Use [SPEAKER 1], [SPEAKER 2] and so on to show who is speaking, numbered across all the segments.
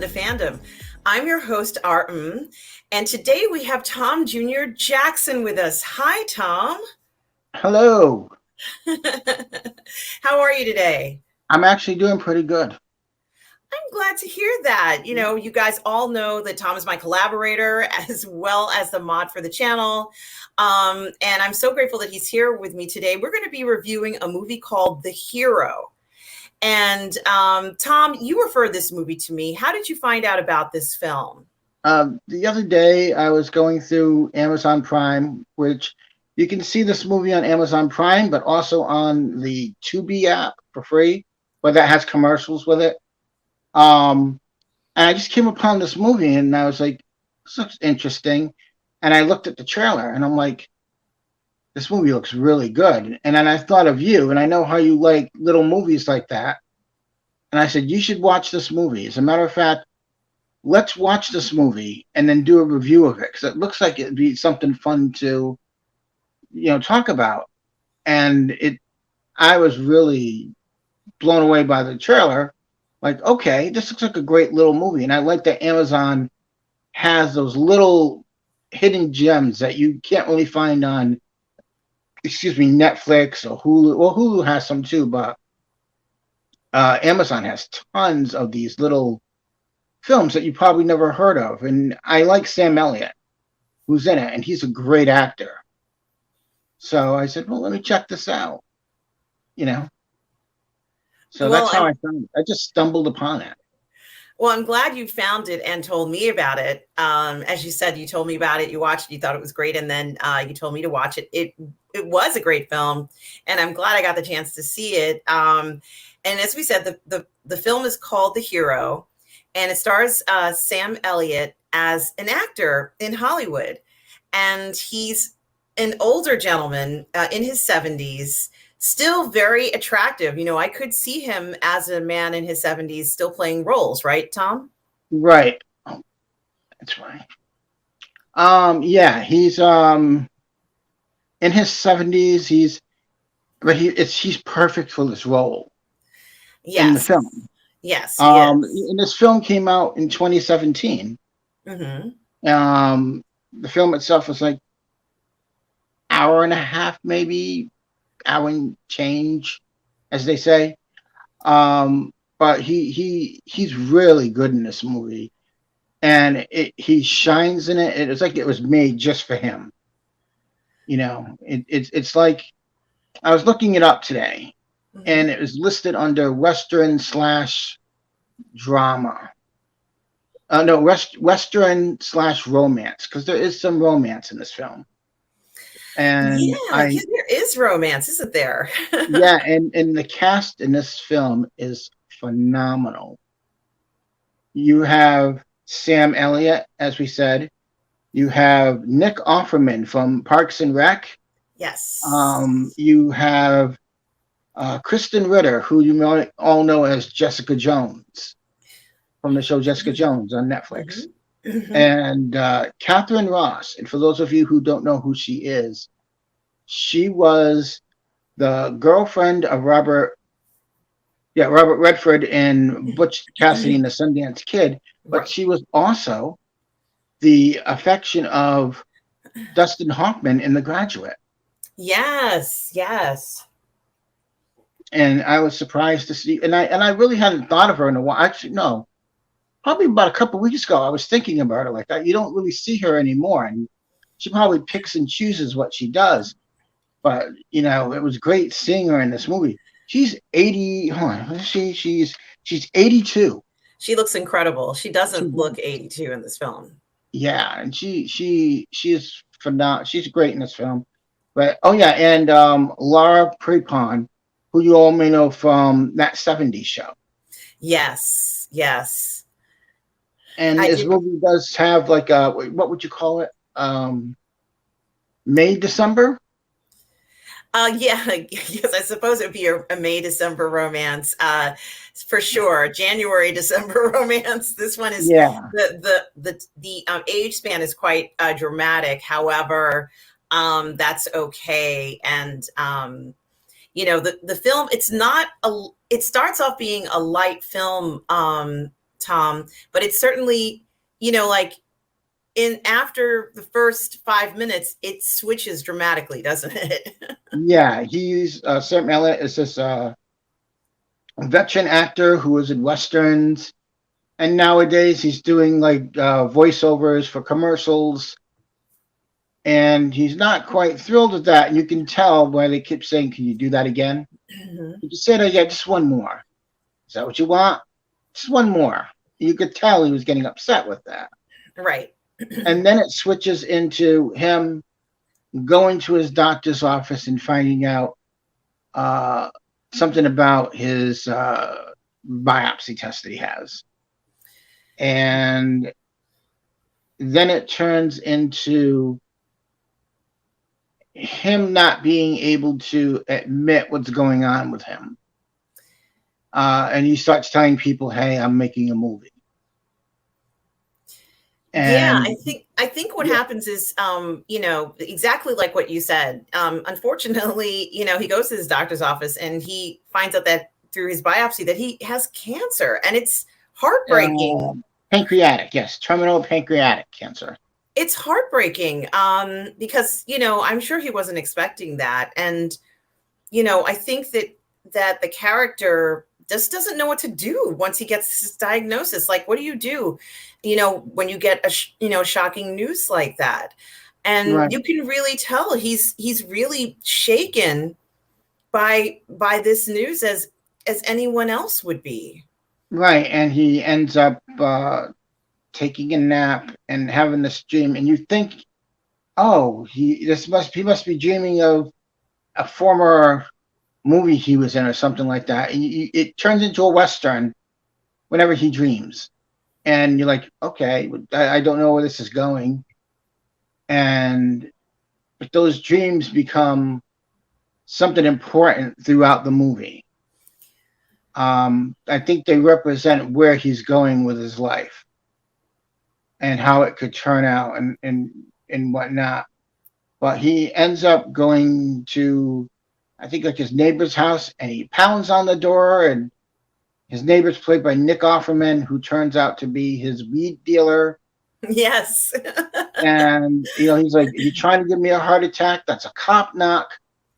[SPEAKER 1] Positive Fandom. I'm your host, Rrr Mmmm, and today we have Tom Jr. Jackson with us. Hi, Tom.
[SPEAKER 2] Hello.
[SPEAKER 1] How are you today?
[SPEAKER 2] I'm actually doing pretty good.
[SPEAKER 1] I'm glad to hear that. You know, you guys all know that Tom is my collaborator as well as the mod for the channel. And I'm so grateful that he's here with me today. We're going to be reviewing a movie called The Hero. And Tom, you referred this movie to me. How did you find out about this film?
[SPEAKER 2] The other day, I was going through Amazon Prime, which you can see this movie on Amazon Prime, but also on the Tubi app for free, but that has commercials with it. And I just came upon this movie, and I was like, "This looks interesting." And I looked at the trailer, and I'm like, "This movie looks really good." And then I thought of you, and I know how you like little movies like that. And I said, "You should watch this movie." As a matter of fact, let's watch this movie and then do a review of it, because it looks like it'd be something fun to, talk about. And I was really blown away by the trailer. Like, okay, this looks like a great little movie. And I like that Amazon has those little hidden gems that you can't really find on, Netflix or Hulu. Well, Hulu has some too, but Amazon has tons of these little films that you probably never heard of. And I like Sam Elliott, who's in it, and he's a great actor. So I said, well, let me check this out, So
[SPEAKER 1] Well,
[SPEAKER 2] that's how I found it. I just stumbled upon it.
[SPEAKER 1] Well, I'm glad you found it and told me about it. As you said, you told me about it, you watched it, you thought it was great, and then you told me to watch it. It was a great film, and I'm glad I got the chance to see it. And as we said, the film is called The Hero, and it stars Sam Elliott as an actor in Hollywood. And he's an older gentleman in his 70s, still very attractive. You know, I could see him as a man in his 70s still playing roles, right, Tom?
[SPEAKER 2] Right. Oh, that's right. Yeah, he's in his 70s. He's perfect for this role in the
[SPEAKER 1] Yes.
[SPEAKER 2] film.
[SPEAKER 1] Yes, he is.
[SPEAKER 2] And this film came out in 2017.
[SPEAKER 1] Mm-hmm.
[SPEAKER 2] The film itself was like hour and a half, maybe hour and change, as they say. But he's really good in this movie, and he shines in it. It's like it was made just for him. It's like I was looking it up today,
[SPEAKER 1] Mm-hmm.
[SPEAKER 2] and it was listed under Western / drama. No, Western / romance, because there is some romance in this film. And
[SPEAKER 1] Yeah, there is romance, isn't there?
[SPEAKER 2] yeah, and the cast in this film is phenomenal. You have Sam Elliott, as we said. You have Nick Offerman from Parks and Rec.
[SPEAKER 1] Yes.
[SPEAKER 2] You have Kristen Ritter, who you might all know as Jessica Jones from the show Jessica Jones on Netflix.
[SPEAKER 1] Mm-hmm. Mm-hmm.
[SPEAKER 2] And Katharine Ross. And for those of you who don't know who she is, she was the girlfriend of Robert Redford in Butch Cassidy and the Sundance Kid, but
[SPEAKER 1] Right.
[SPEAKER 2] she was also the affection of Dustin Hoffman in The Graduate.
[SPEAKER 1] Yes, yes.
[SPEAKER 2] And I was surprised to see, and I really hadn't thought of her in a while. Actually, no, probably about a couple of weeks ago, I was thinking about her like that. You don't really see her anymore, and she probably picks and chooses what she does. But it was great seeing her in this movie. She's 80. Hold on, what is she? She's 82.
[SPEAKER 1] She looks incredible. She doesn't look 82 in this film.
[SPEAKER 2] Yeah, and she is phenomenal. She's great in this film. But oh yeah, and Laura Prepon, who you all may know from that 70s show.
[SPEAKER 1] Yes, yes.
[SPEAKER 2] And this movie does have like a, what would you call it? May December.
[SPEAKER 1] Yeah, yes, I suppose it would be a May December romance, for sure. January December romance. This one is the age span is quite dramatic. However, that's okay. And the film, it starts off being a light film, Tom, but it's certainly, like in after the first 5 minutes, it switches dramatically, doesn't it?
[SPEAKER 2] Yeah, he's Sam Elliott is this veteran actor who was in westerns, and nowadays he's doing like voiceovers for commercials, and he's not quite thrilled with that. And you can tell why they keep saying, "Can you do that again?" You can say that again, just one more. Is that what you want? Just one more. You could tell he was getting upset with that.
[SPEAKER 1] Right.
[SPEAKER 2] And then it switches into him going to his doctor's office and finding out something about his biopsy test that he has. And then it turns into him not being able to admit what's going on with him. And he starts telling people, "Hey, I'm making a movie." And
[SPEAKER 1] I think what happens is, exactly like what you said. Unfortunately, he goes to his doctor's office and he finds out that through his biopsy that he has cancer, and it's heartbreaking.
[SPEAKER 2] Pancreatic, yes, terminal pancreatic cancer.
[SPEAKER 1] It's heartbreaking because, I'm sure he wasn't expecting that. And, I think that the character just doesn't know what to do once he gets this diagnosis. Like, what do you do, when you get shocking news like that? And
[SPEAKER 2] Right.
[SPEAKER 1] You can really tell he's really shaken by this news as anyone else would be.
[SPEAKER 2] Right, and he ends up taking a nap and having this dream, and you think, oh, he must be dreaming of a former movie he was in or something like that. And it turns into a Western whenever he dreams. And you're like, okay, I don't know where this is going. But those dreams become something important throughout the movie. I think they represent where he's going with his life and how it could turn out and whatnot. But he ends up going to, I think, like his neighbor's house, and he pounds on the door, and his neighbor's played by Nick Offerman, who turns out to be his weed dealer.
[SPEAKER 1] Yes.
[SPEAKER 2] And he's like, "Are you trying to give me a heart attack? That's a cop knock."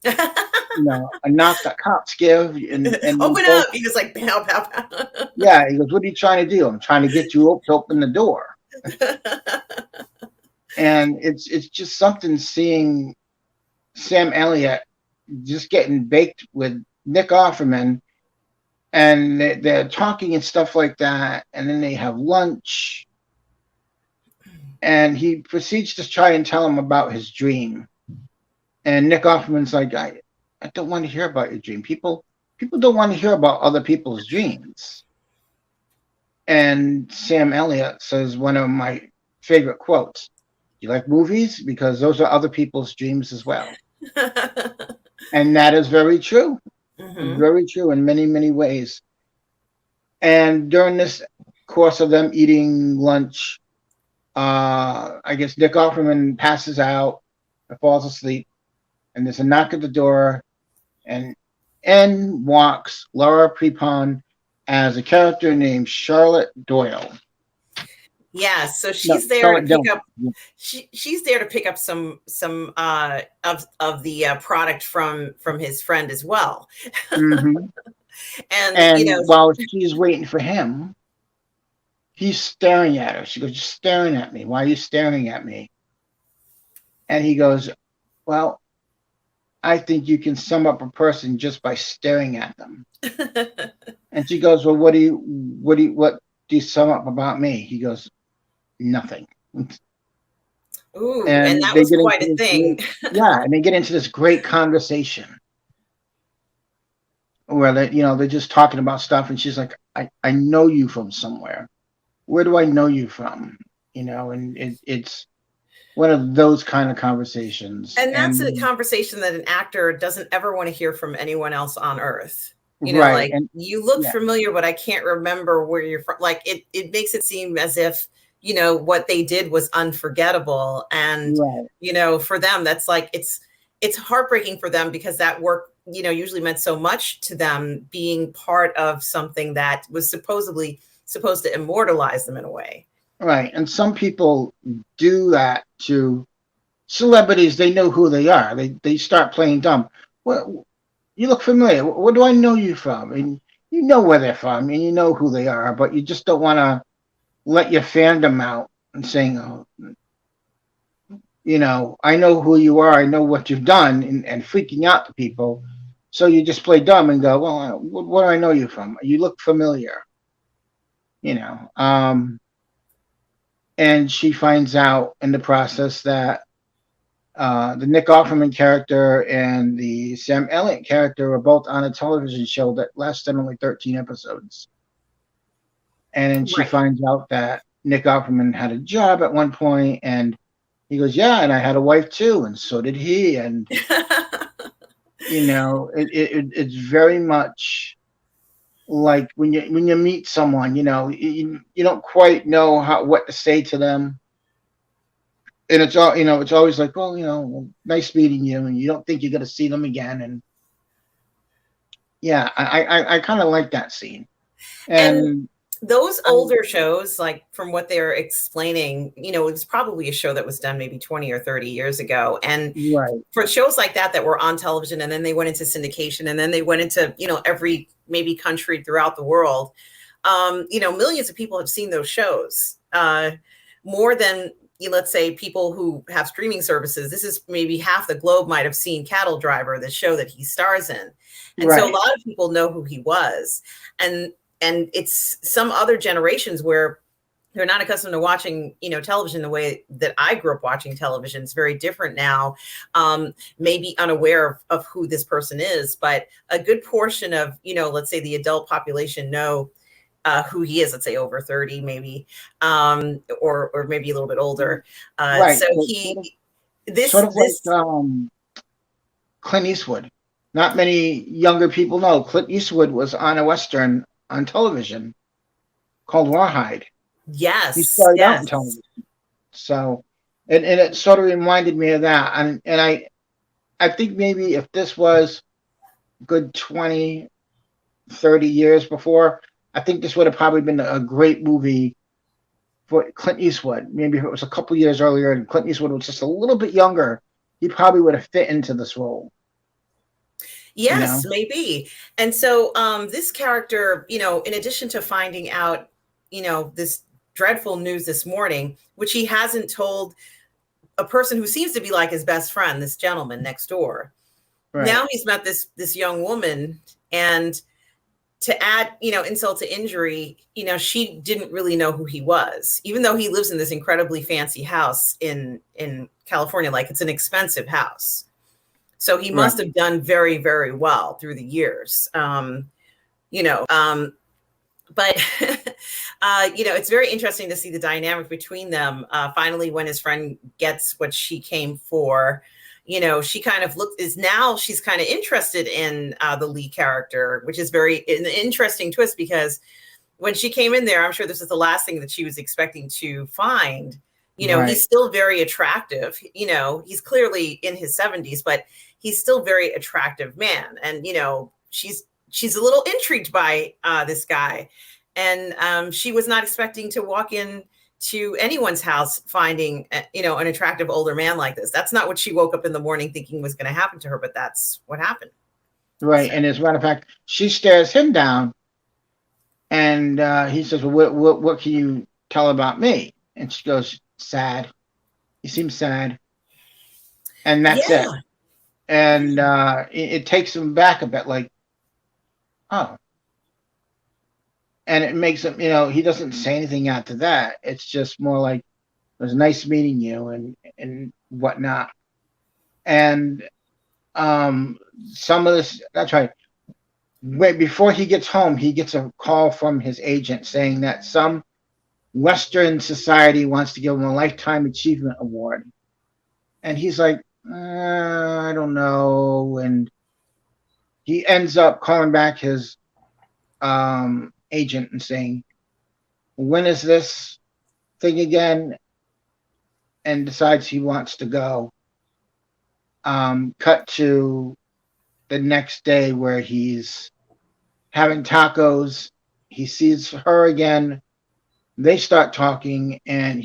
[SPEAKER 2] A knock that cops give. And
[SPEAKER 1] open up. He was like, pow, pow, pow.
[SPEAKER 2] Yeah, he goes, "What are you trying to do?" "I'm trying to get you to open the door." And it's just something seeing Sam Elliott just getting baked with Nick Offerman, and they're talking and stuff like that, and then they have lunch, and he proceeds to try and tell him about his dream. And Nick Offerman's like, I don't want to hear about your dream. People don't want to hear about other people's dreams. And Sam Elliott says one of my favorite quotes: "You like movies? Because those are other people's dreams as well." And that is very true. Mm-hmm. Very true in many, many ways. And during this course of them eating lunch, I guess Nick Offerman passes out and falls asleep. And there's a knock at the door, and in walks Laura Prepon as a character named Charlotte Doyle.
[SPEAKER 1] Yeah, so she's there to pick up. She's there to pick up some of the product from his friend as well.
[SPEAKER 2] Mm-hmm. and while she's waiting for him, he's staring at her. She goes, "You're staring at me. Why are you staring at me?" And he goes, "Well, I think you can sum up a person just by staring at them." And she goes, "Well, what do you sum up about me?" He goes, "Nothing."
[SPEAKER 1] Ooh, and that was quite a thing.
[SPEAKER 2] Yeah, and they get into this great conversation where they're just talking about stuff, and she's like, I know you from somewhere. Where do I know you from? And it's one of those kind of conversations.
[SPEAKER 1] And that's a conversation that an actor doesn't ever want to hear from anyone else on earth.
[SPEAKER 2] Right.
[SPEAKER 1] Like, you look familiar, but I can't remember where you're from. Like, it makes it seem as if, what they did was unforgettable. And, for them, that's like, it's heartbreaking for them, because that work, usually meant so much to them, being part of something that was supposedly supposed to immortalize them in a way.
[SPEAKER 2] Right. And some people do that to celebrities. They know who they are. They start playing dumb. Well, you look familiar. What do I know you from? And you know where they're from and you know who they are, but you just don't want to let your fandom out and saying, oh, you know, I know who you are. I know what you've done, and freaking out to people. So you just play dumb and go, well, what do I know you from? You look familiar, you know. And she finds out in the process that the Nick Offerman character and the Sam Elliott character were both on a television show that lasted only 13 episodes. And then she finds out that Nick Offerman had a job at one point, and he goes, yeah, and I had a wife too, and so did he. And, you know, it's very much like when you meet someone, you know, you don't quite know what to say to them. And it's all, you know, it's always like, well, you know, nice meeting you, and you don't think you're going to see them again. And yeah, I kind of like that scene. And
[SPEAKER 1] those older shows, like from what they're explaining, you know, it was probably a show that was done maybe 20 or 30 years ago. And for shows like that were on television, and then they went into syndication, and then they went into, you know, every maybe country throughout the world, you know, millions of people have seen those shows, more than, let's say, people who have streaming services. This is maybe half the globe might have seen Cattle Driver, the show that he stars in. And so a lot of people know who he was. And it's some other generations where they're not accustomed to watching, you know, television the way that I grew up watching television. It's very different now. Maybe unaware of who this person is, but a good portion of, you know, let's say the adult population know who he is, let's say over 30, maybe, or maybe a little bit older. So
[SPEAKER 2] Clint Eastwood. Not many younger people know Clint Eastwood was on a Western on television called Rawhide.
[SPEAKER 1] Yes.
[SPEAKER 2] He started out in television. So, and it sort of reminded me of that. And I think maybe if this was good 20, 30 years before, I think this would have probably been a great movie for Clint Eastwood. Maybe if it was a couple years earlier and Clint Eastwood was just a little bit younger, he probably would have fit into this role.
[SPEAKER 1] Yes, you know? Maybe. And so this character, you know, in addition to finding out, you know, this dreadful news this morning, which he hasn't told a person who seems to be like his best friend, this gentleman next door. Now he's met this young woman, and to add, you know, insult to injury, you know, she didn't really know who he was, even though he lives in this incredibly fancy house in California. Like, it's an expensive house. So he must have done very, very well through the years, you know, but, you know, it's very interesting to see the dynamic between them. Finally, when his friend gets what she came for, you know, she kind of she's kind of interested in the Lee character, which is an interesting twist, because when she came in there, I'm sure this is the last thing that she was expecting to find. You know, he's still very attractive. You know, he's clearly in his 70s, but he's still very attractive man. And, you know, she's a little intrigued by this guy. And she was not expecting to walk in to anyone's house finding, you know, an attractive older man like this. That's not what she woke up in the morning thinking was going to happen to her, but that's what happened.
[SPEAKER 2] Right. So. And as a matter of fact, she stares him down, and he says, well, what can you tell about me? And she goes, sad. You seem sad. And that's it. And it takes him back a bit, like, oh. And it makes him, you know, he doesn't say anything after that. It's just more like, it was nice meeting you and whatnot. And some of this, that's right. Before he gets home, he gets a call from his agent saying that some Western society wants to give him a Lifetime Achievement Award. And he's like, I don't know. And he ends up calling back his agent and saying, when is this thing again? And decides he wants to go. Cut to the next day where he's having tacos he sees her again. They start talking, and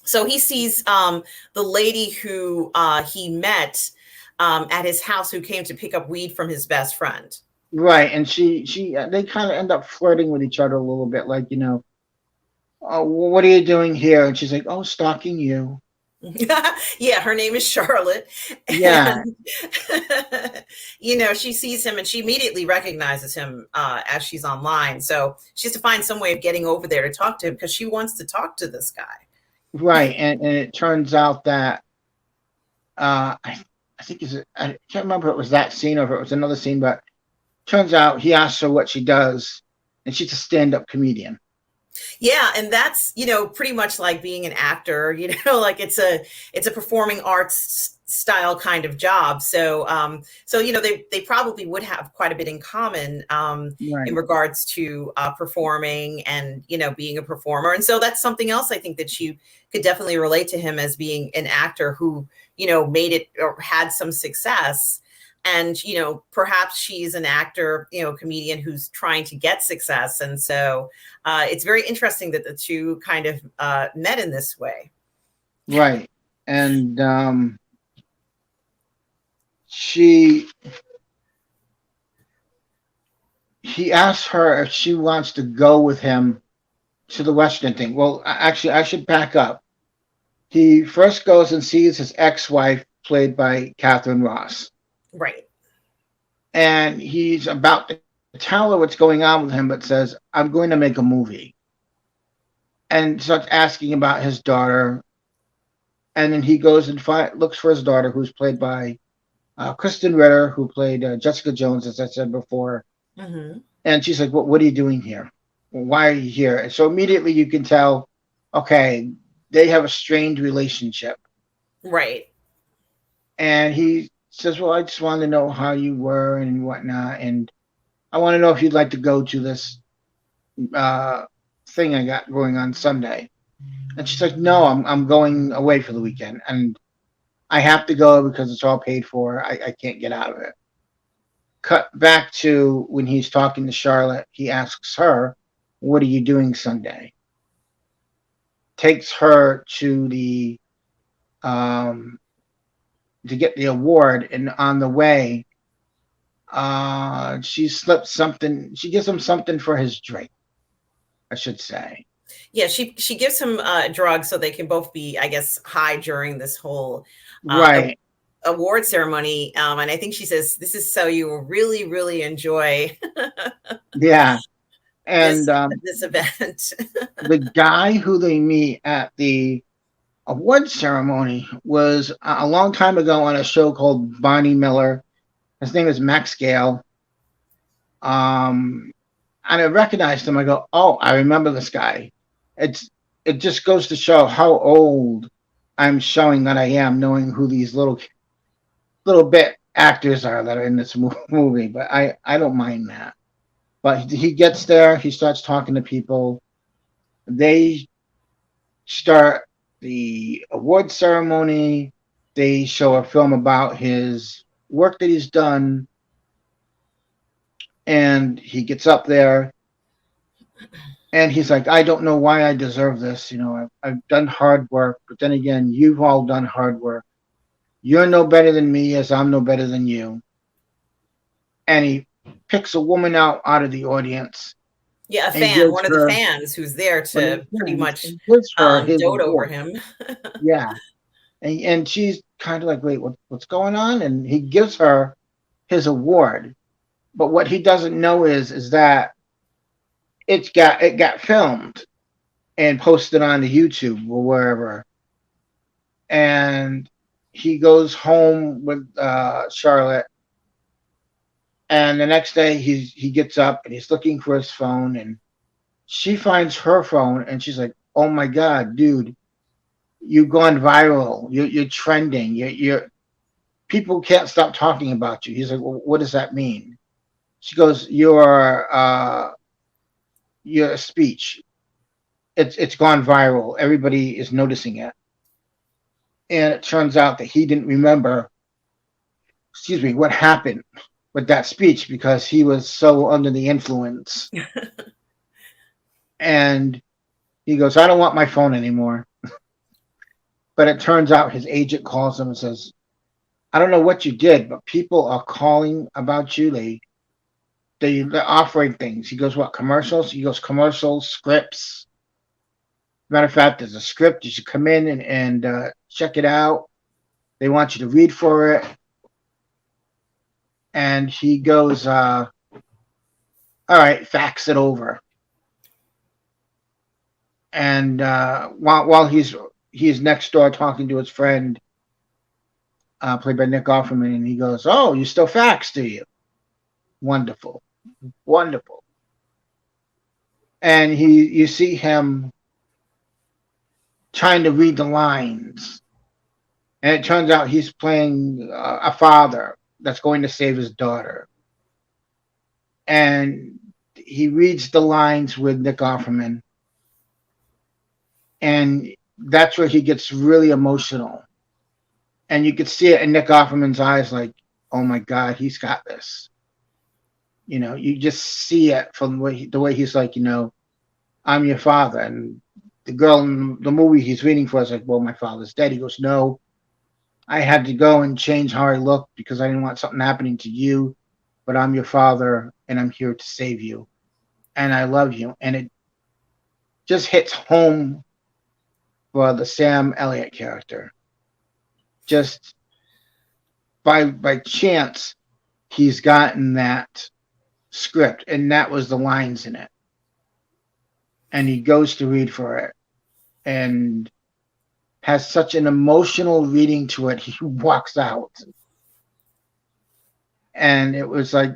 [SPEAKER 1] so he sees the lady who he met at his house, who came to pick up weed from his best friend.
[SPEAKER 2] right, and they kind of end up flirting with each other a little bit, like, oh, what are you doing here? And she's like, oh, stalking you.
[SPEAKER 1] Yeah, her name is Charlotte.
[SPEAKER 2] Yeah,
[SPEAKER 1] And she sees him and she immediately recognizes him as she's online. So she has to find some way of getting over there to talk to him, because she wants to talk to this guy.
[SPEAKER 2] right, and it turns out that I think I can't remember if it was that scene or if it was another scene, but turns out he asks her what she does, and she's a stand-up comedian.
[SPEAKER 1] Yeah, and that's pretty much like being an actor. Like it's a performing arts style kind of job. So they probably would have quite a bit in common in
[SPEAKER 2] Right,
[SPEAKER 1] regards to performing and being a performer. And so that's something else I think that you could definitely relate to him, as being an actor who made it or had some success. And perhaps she's an actor, comedian who's trying to get success. And so it's very interesting that the two kind of met in this way.
[SPEAKER 2] right, and he asks her if she wants to go with him to the Western thing. Well, actually, I should back up. He first goes and sees his ex-wife, played by Katharine Ross.
[SPEAKER 1] Right.
[SPEAKER 2] And he's about to tell her what's going on with him, but says, I'm going to make a movie. And starts asking about his daughter. And then he goes and looks for his daughter, who's played by Kristen Ritter, who played Jessica Jones, as I said before.
[SPEAKER 1] Mm-hmm.
[SPEAKER 2] And she's like, what are you doing here? Why are you here? And so immediately you can tell, okay, they have a strained relationship.
[SPEAKER 1] Right.
[SPEAKER 2] And he says, well, I just wanted to know how you were and whatnot. And I want to know if you'd like to go to this thing I got going on Sunday. And she's like, no, I'm going away for the weekend. And I have to go because it's all paid for. I can't get out of it. Cut back to when he's talking to Charlotte. He asks her, what are you doing Sunday? Takes her to the to get the award, and on the way, she slips something. She gives him something for his drink, I should say.
[SPEAKER 1] Yeah, she gives him drugs so they can both be, I guess, high during this whole
[SPEAKER 2] Right.
[SPEAKER 1] award ceremony. And I think she says, this is so you will really, really enjoy
[SPEAKER 2] Yeah.
[SPEAKER 1] this
[SPEAKER 2] And
[SPEAKER 1] this event.
[SPEAKER 2] the guy who they meet at the award ceremony was a long time ago on a show called Barney Miller. His name is Max Gale. And I recognized him. I go, oh, I remember this guy. It just goes to show how old I'm showing that I am, knowing who these little bit actors are that are in this movie. But I don't mind that. But he gets there. He starts talking to people. They start the award ceremony. They show a film about his work that he's done. And he gets up there. And he's like, I don't know why I deserve this. I've done hard work. But then again, you've all done hard work. You're no better than me as I'm no better than you. And he picks a woman out of the audience.
[SPEAKER 1] Yeah, a fan, one of the fans who's there to pretty much dote over him.
[SPEAKER 2] Yeah. And she's kind of like, wait, what's going on? And he gives her his award. But what he doesn't know is that it got filmed and posted on the YouTube or wherever. And he goes home with Charlotte. And the next day he gets up and he's looking for his phone, and she finds her phone and she's like, oh my God, dude, you've gone viral. You're trending. You're people can't stop talking about you. He's like, well, what does that mean? She goes, your speech. It's gone viral. Everybody is noticing it. And it turns out that he didn't remember, what happened with that speech because he was so under the influence. And he goes, I don't want my phone anymore. But it turns out his agent calls him and says, I don't know what you did, but people are calling about you. They're offering things. He goes, what, commercials? He goes, commercials, scripts. Matter of fact, there's a script. You should come in and check it out. They want you to read for it. And he goes, all right, fax it over. And while he's next door talking to his friend, played by Nick Offerman, and he goes, oh, you still fax, do you? Wonderful. Wonderful. And you see him trying to read the lines. And it turns out he's playing a father that's going to save his daughter. And he reads the lines with Nick Offerman. And that's where he gets really emotional. And you could see it in Nick Offerman's eyes, like, oh my God, he's got this. You know, you just see it from the way he's like, you know, I'm your father. And the girl in the movie he's reading for is like, well, my father's dead. He goes, no, I had to go and change how I look because I didn't want something happening to you, but I'm your father and I'm here to save you. And I love you. And it just hits home for the Sam Elliott character. Just by chance, he's gotten that script, and that was the lines in it. And he goes to read for it and has such an emotional reading to it, he walks out. And it was like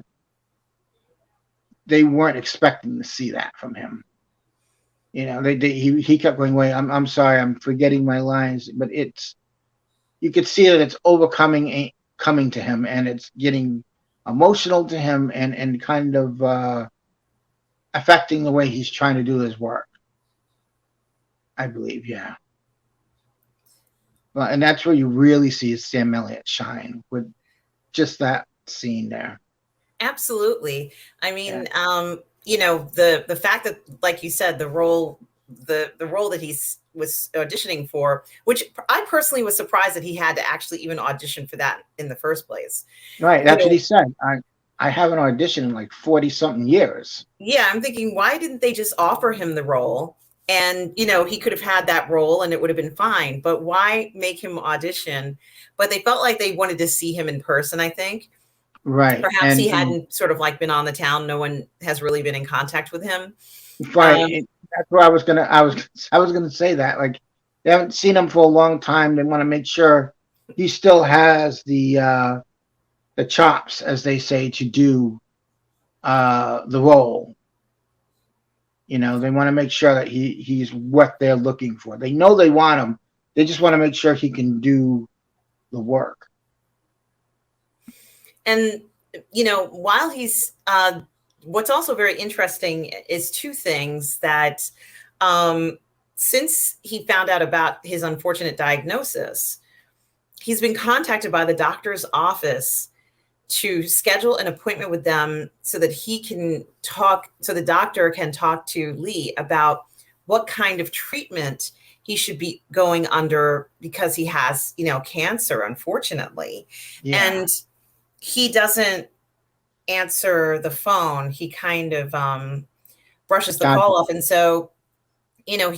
[SPEAKER 2] they weren't expecting to see that from him. You know, he kept going, wait, I'm sorry, I'm forgetting my lines, but you could see that it's coming to him, and it's getting emotional to him, and kind of affecting the way he's trying to do his work. I believe, yeah. Well, and that's where you really see Sam Elliott shine with just that scene there.
[SPEAKER 1] Absolutely. I mean, yeah. You know, the fact that, like you said, the role that he was auditioning for, which I personally was surprised that he had to actually even audition for that in the first place.
[SPEAKER 2] Right. That's what he said. I haven't auditioned in like 40 something years.
[SPEAKER 1] Yeah. I'm thinking, why didn't they just offer him the role? And, you know, he could have had that role and it would have been fine, but why make him audition? But they felt like they wanted to see him in person, I think.
[SPEAKER 2] Right.
[SPEAKER 1] Perhaps he hadn't sort of like been on the town. No one has really been in contact with him.
[SPEAKER 2] Right. That's where I was gonna say that. Like, they haven't seen him for a long time. They want to make sure he still has the chops, as they say, to do the role. You know, they want to make sure that he's what they're looking for. They know they want him. They just want to make sure he can do the work.
[SPEAKER 1] And, you know, while he's, what's also very interesting is two things that, since he found out about his unfortunate diagnosis, he's been contacted by the doctor's office to schedule an appointment with them so that so the doctor can talk to Lee about what kind of treatment he should be going under because he has, you know, cancer, unfortunately. Yeah. And he doesn't answer the phone. He kind of brushes the call off. And so, you know,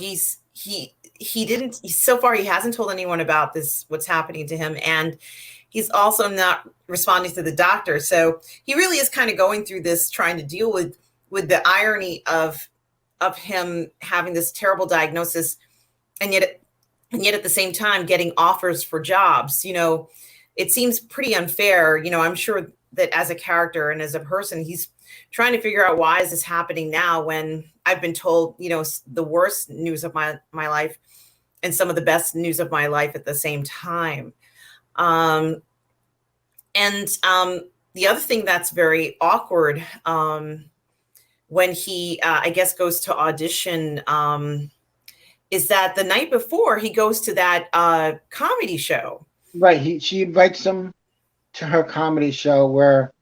[SPEAKER 1] so far he hasn't told anyone about this, what's happening to him. And he's also not responding to the doctor. So he really is kind of going through this, trying to deal with the irony of him having this terrible diagnosis. And yet at the same time, getting offers for jobs. You know, it seems pretty unfair. You know, I'm sure that as a character and as a person, he's trying to figure out, why is this happening now when I've been told, you know, the worst news of my life and some of the best news of my life at the same time. And the other thing that's very awkward when he, I guess, goes to audition is that the night before he goes to that comedy show.
[SPEAKER 2] Right. She invites him to her comedy show where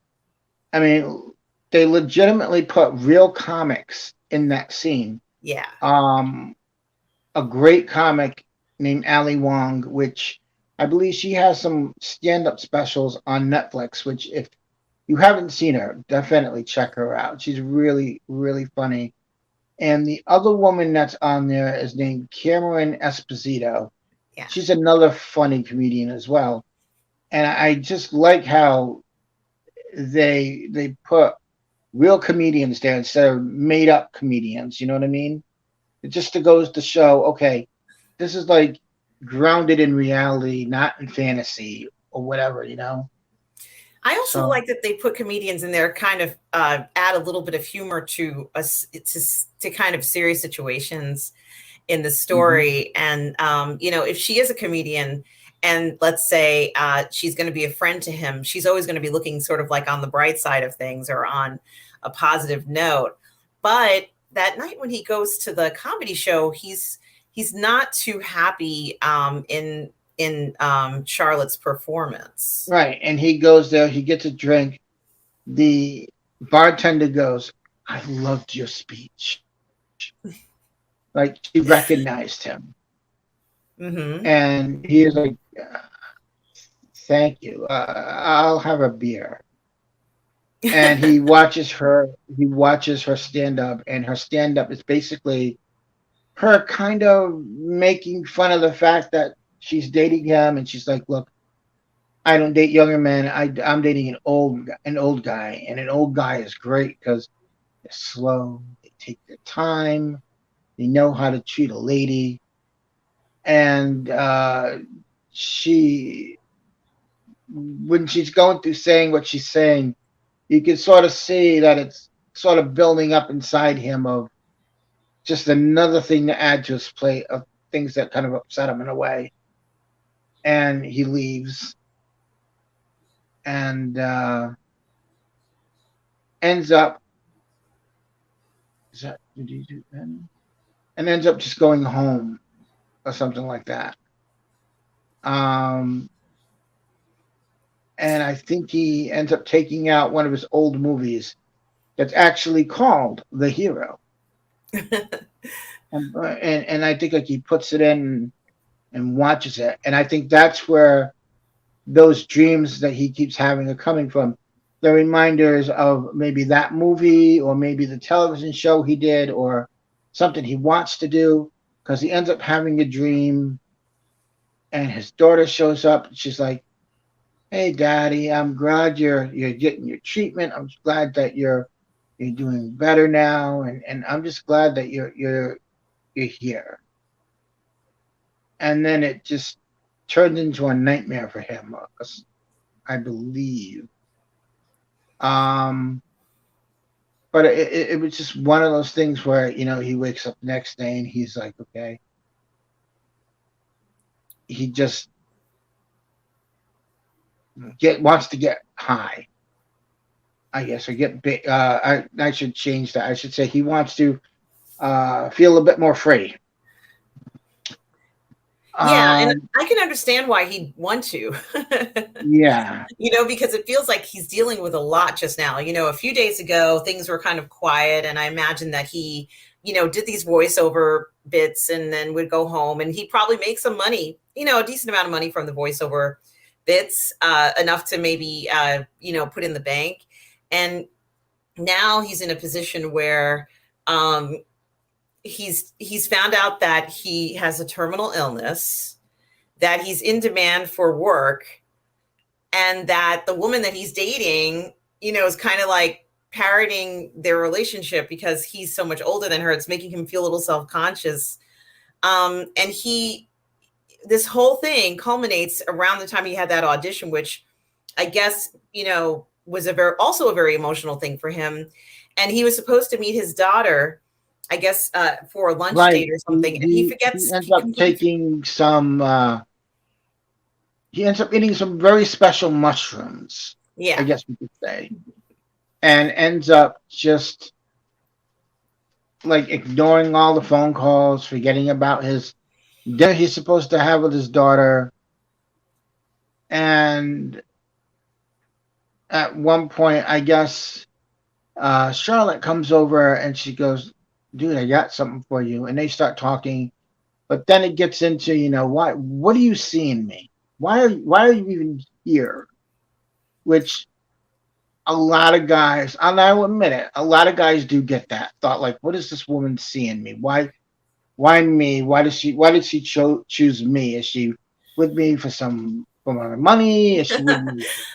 [SPEAKER 2] I mean, they legitimately put real comics in that scene.
[SPEAKER 1] Yeah.
[SPEAKER 2] A great comic named Ali Wong, which I believe she has some stand-up specials on Netflix, which if you haven't seen her, definitely check her out. She's really, really funny. And the other woman that's on there is named Cameron Esposito.
[SPEAKER 1] Yeah.
[SPEAKER 2] She's another funny comedian as well. And I just like how they put real comedians there instead of made up comedians. You know what I mean? It just goes to show, okay, this is like grounded in reality, not in fantasy or whatever, you know?
[SPEAKER 1] I also
[SPEAKER 2] So,
[SPEAKER 1] like that they put comedians in there, kind of add a little bit of humor to us to kind of serious situations in the
[SPEAKER 2] mhm.
[SPEAKER 1] story. And you know, if she is a comedian, and let's say she's going to be a friend to him, she's always going to be looking sort of like on the bright side of things or on a positive note. But that night when he goes to the comedy show, he's not too happy in Charlotte's performance.
[SPEAKER 2] Right. And he goes there, he gets a drink. The bartender goes, I loved your speech. Like she recognized him.
[SPEAKER 1] Mm-hmm.
[SPEAKER 2] And he is like, thank you. I'll have a beer. And he watches her stand up, and her stand up is basically her kind of making fun of the fact that she's dating him, and she's like, look, I don't date younger men. I'm dating an old guy, and an old guy is great because they're slow, they take their time, they know how to treat a lady, and she when she's going through saying what she's saying, you can sort of see that it's sort of building up inside him of just another thing to add to his plate of things that kind of upset him in a way. And he leaves and ends up is that did he do that? And ends up just going home or something like that. Um, and I think he ends up taking out one of his old movies that's actually called The Hero. And I think like he puts it in and watches it. And I think that's where those dreams that he keeps having are coming from. The reminders of maybe that movie or maybe the television show he did or something he wants to do because he ends up having a dream and his daughter shows up and she's like, hey daddy, I'm glad you're getting your treatment. I'm glad that you're doing better now and I'm just glad that you're here. And then it just turned into a nightmare for him, I believe. Um, but it was just one of those things where he wakes up the next day and he's like, okay, he just wants to get high, I guess, or get big. I should change that. I should say he wants to feel a bit more free.
[SPEAKER 1] Yeah, and I can understand why he'd want to.
[SPEAKER 2] Yeah.
[SPEAKER 1] Because it feels like he's dealing with a lot just now. A few days ago, things were kind of quiet, and I imagine that he, did these voiceover bits and then would go home, and he'd probably make some money, a decent amount of money from the voiceover bits, enough to maybe, put in the bank. And now he's in a position where he's found out that he has a terminal illness, that he's in demand for work, and that the woman that he's dating, is kind of like parroting their relationship because he's so much older than her. It's making him feel a little self-conscious. And this whole thing culminates around the time he had that audition, which I guess, was also a very emotional thing for him. And he was supposed to meet his daughter, I guess, for a lunch
[SPEAKER 2] Right.
[SPEAKER 1] date or something. And he forgets.
[SPEAKER 2] He ends up taking some. He ends up eating some very special mushrooms. I
[SPEAKER 1] Yeah.
[SPEAKER 2] guess we could say, and ends up just like ignoring all the phone calls, forgetting about his dinner he's supposed to have with his daughter, and at one point, I guess Charlotte comes over and she goes, "Dude, I got something for you," and they start talking. But then it gets into, why? What do you see in me? Why are you even here? Which a lot of guys, and I will admit it, a lot of guys do get that thought, like, what does this woman see in me? Why me? Why did she choose me? Is she with me for my money? Is she with me for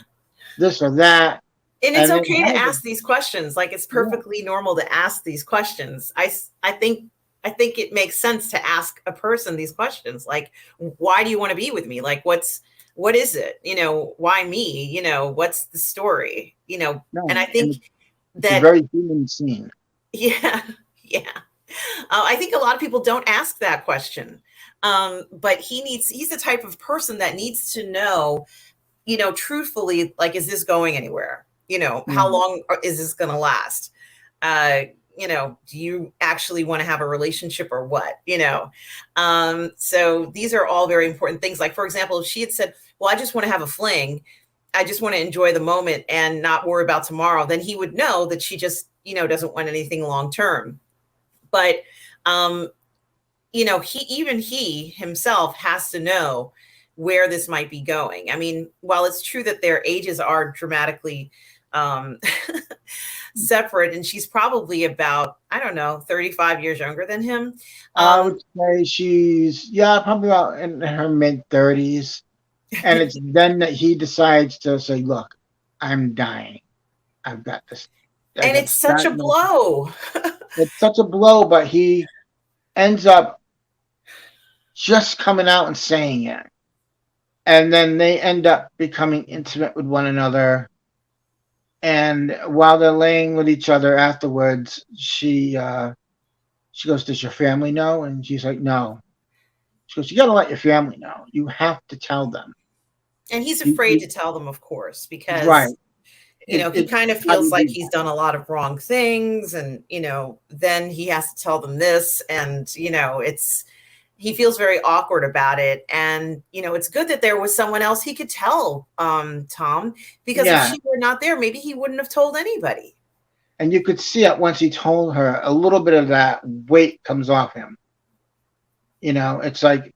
[SPEAKER 2] this or that?
[SPEAKER 1] And it's
[SPEAKER 2] And then
[SPEAKER 1] okay to ask these questions. Like, it's
[SPEAKER 2] yeah,
[SPEAKER 1] perfectly normal to ask these questions. I think it makes sense to ask a person these questions. Like, why do you want to be with me? Like, what is it? Why me? What's the story? And
[SPEAKER 2] no,
[SPEAKER 1] I
[SPEAKER 2] and
[SPEAKER 1] think
[SPEAKER 2] it's a
[SPEAKER 1] that,
[SPEAKER 2] very human scene.
[SPEAKER 1] yeah, yeah. I think a lot of people don't ask that question. But he's the type of person that needs to know, truthfully, like, is this going anywhere? How
[SPEAKER 2] Right.
[SPEAKER 1] long is this going to last? Uh, do you actually want to have a relationship or what? So these are all very important things. Like, for example, if she had said, well, I just want to have a fling, I just want to enjoy the moment and not worry about tomorrow, then he would know that she just, doesn't want anything long term. But, um, he himself has to know where this might be going. I mean, while it's true that their ages are dramatically um, separate, and she's probably about, I don't know, 35 years younger than him.
[SPEAKER 2] I
[SPEAKER 1] Um,
[SPEAKER 2] would say she's, yeah, probably about in her mid-30s. And it's then that he decides to say, "Look, I'm dying. I've got this. I
[SPEAKER 1] and
[SPEAKER 2] got
[SPEAKER 1] it's such a
[SPEAKER 2] starting.
[SPEAKER 1] blow.
[SPEAKER 2] It's such a blow," but he ends up just coming out and saying it. And then they end up becoming intimate with one another. And while they're laying with each other afterwards, she goes, "Does your family know?" And she's like, "No." She goes, "You got to let your family know. You have to tell them."
[SPEAKER 1] And he's afraid
[SPEAKER 2] You
[SPEAKER 1] to tell them, of course,
[SPEAKER 2] right.
[SPEAKER 1] because he kind of
[SPEAKER 2] How do
[SPEAKER 1] feels
[SPEAKER 2] you
[SPEAKER 1] like
[SPEAKER 2] do
[SPEAKER 1] he's
[SPEAKER 2] that?
[SPEAKER 1] done a lot of wrong things, and then he has to tell them this, and he feels very awkward about it. And it's good that there was someone else he could tell, Tom, because if
[SPEAKER 2] Yeah.
[SPEAKER 1] she were not there, maybe he wouldn't have told anybody.
[SPEAKER 2] And you could see it once he told her, a little bit of that weight comes off him. It's like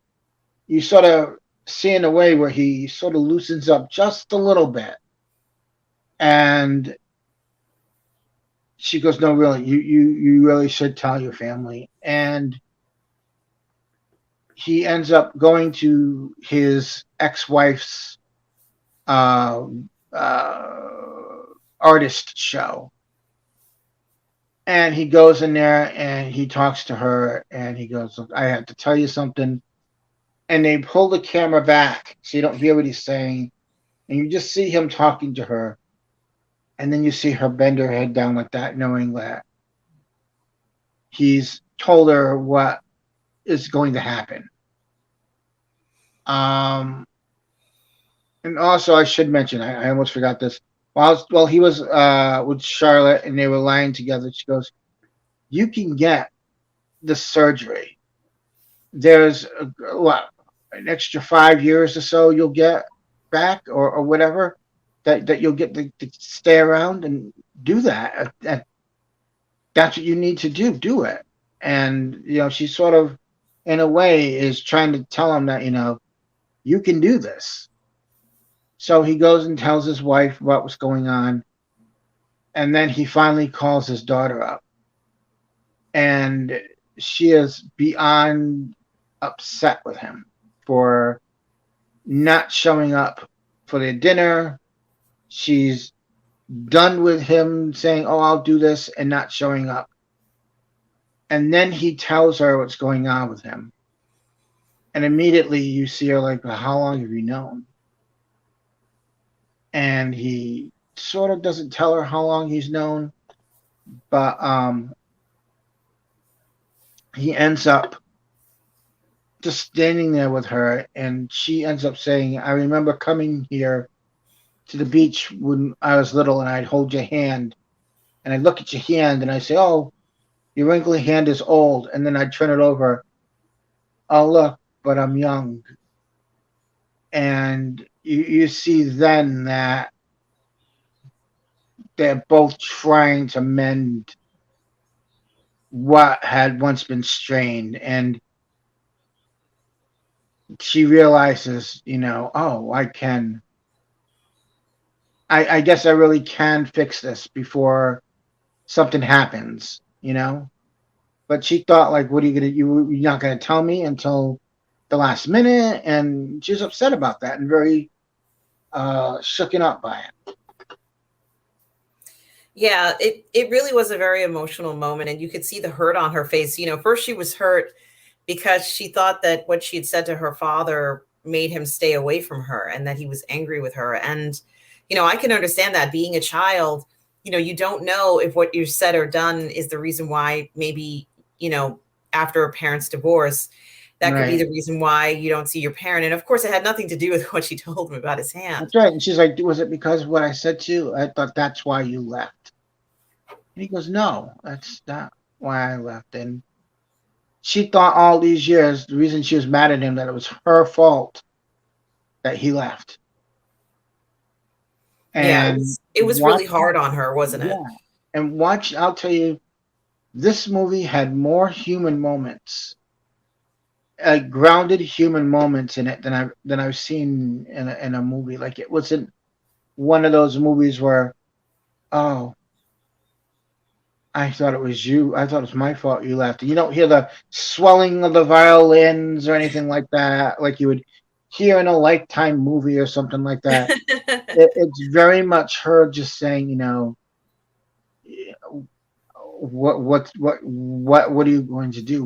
[SPEAKER 2] you sort of see in a way where he sort of loosens up just a little bit. And she goes, "No, really, you really should tell your family." And he ends up going to his ex-wife's uh, uh, artist show. And he goes in there and he talks to her and he goes, "Look, I have to tell you something." And they pull the camera back so you don't hear what he's saying. And you just see him talking to her. And then you see her bend her head down like that, knowing that he's told her what is going to happen. Um, and also, I should mention, I almost forgot this. While he was with Charlotte and they were lying together, she goes, "You can get the surgery. There's what, an extra 5 years or so you'll get back, or whatever, that you'll get to stay around and do that. That's what you need to do. Do it." And she sort of, in a way, is trying to tell him that you can do this. So he goes and tells his wife what was going on, and then he finally calls his daughter up, and she is beyond upset with him for not showing up for their dinner. She's done with him saying, "Oh, I'll do this," and not showing up. And then he tells her what's going on with him. And immediately you see her like, "Well, how long have you known?" And he sort of doesn't tell her how long he's known, but he ends up just standing there with her, and she ends up saying, "I remember coming here to the beach when I was little, and I'd hold your hand, and I'd look at your hand, and I'd say, 'Oh, your wrinkly hand is old,' and then I'd turn it over. 'Oh, look, but I'm young.'" And you see then that they're both trying to mend what had once been strained, and she realizes, oh, I guess I really can fix this before something happens. But she thought, like, what are you gonna, you're not gonna tell me until the last minute, and she was upset about that and very shooken up by it.
[SPEAKER 1] Yeah, it really was a very emotional moment, and you could see the hurt on her face. First she was hurt because she thought that what she had said to her father made him stay away from her and that he was angry with her. And, I can understand that being a child, you don't know if what you said or done is the reason why maybe, after a parent's divorce, that could be
[SPEAKER 2] Right.
[SPEAKER 1] the reason why you don't see your parent. And of course, it had nothing to do with what she told him about his hand.
[SPEAKER 2] That's right. And she's like, was it because of what I said to you? I thought that's why you left. And he goes, no, that's not why I left. And she thought all these years, the reason she was mad at him, that it was her fault that he left.
[SPEAKER 1] Yeah,
[SPEAKER 2] And
[SPEAKER 1] it was
[SPEAKER 2] watch,
[SPEAKER 1] really hard on her, wasn't it?
[SPEAKER 2] yeah. And watch, I'll tell you, this movie had more human moments, grounded human moments in it than I've seen in a movie. Like, it wasn't one of those movies where, oh, I thought it was you. I thought it was my fault you left. You don't hear the swelling of the violins or anything like that, like you would hear in a Lifetime movie or something like that. It's very much her just saying, what are you going to do?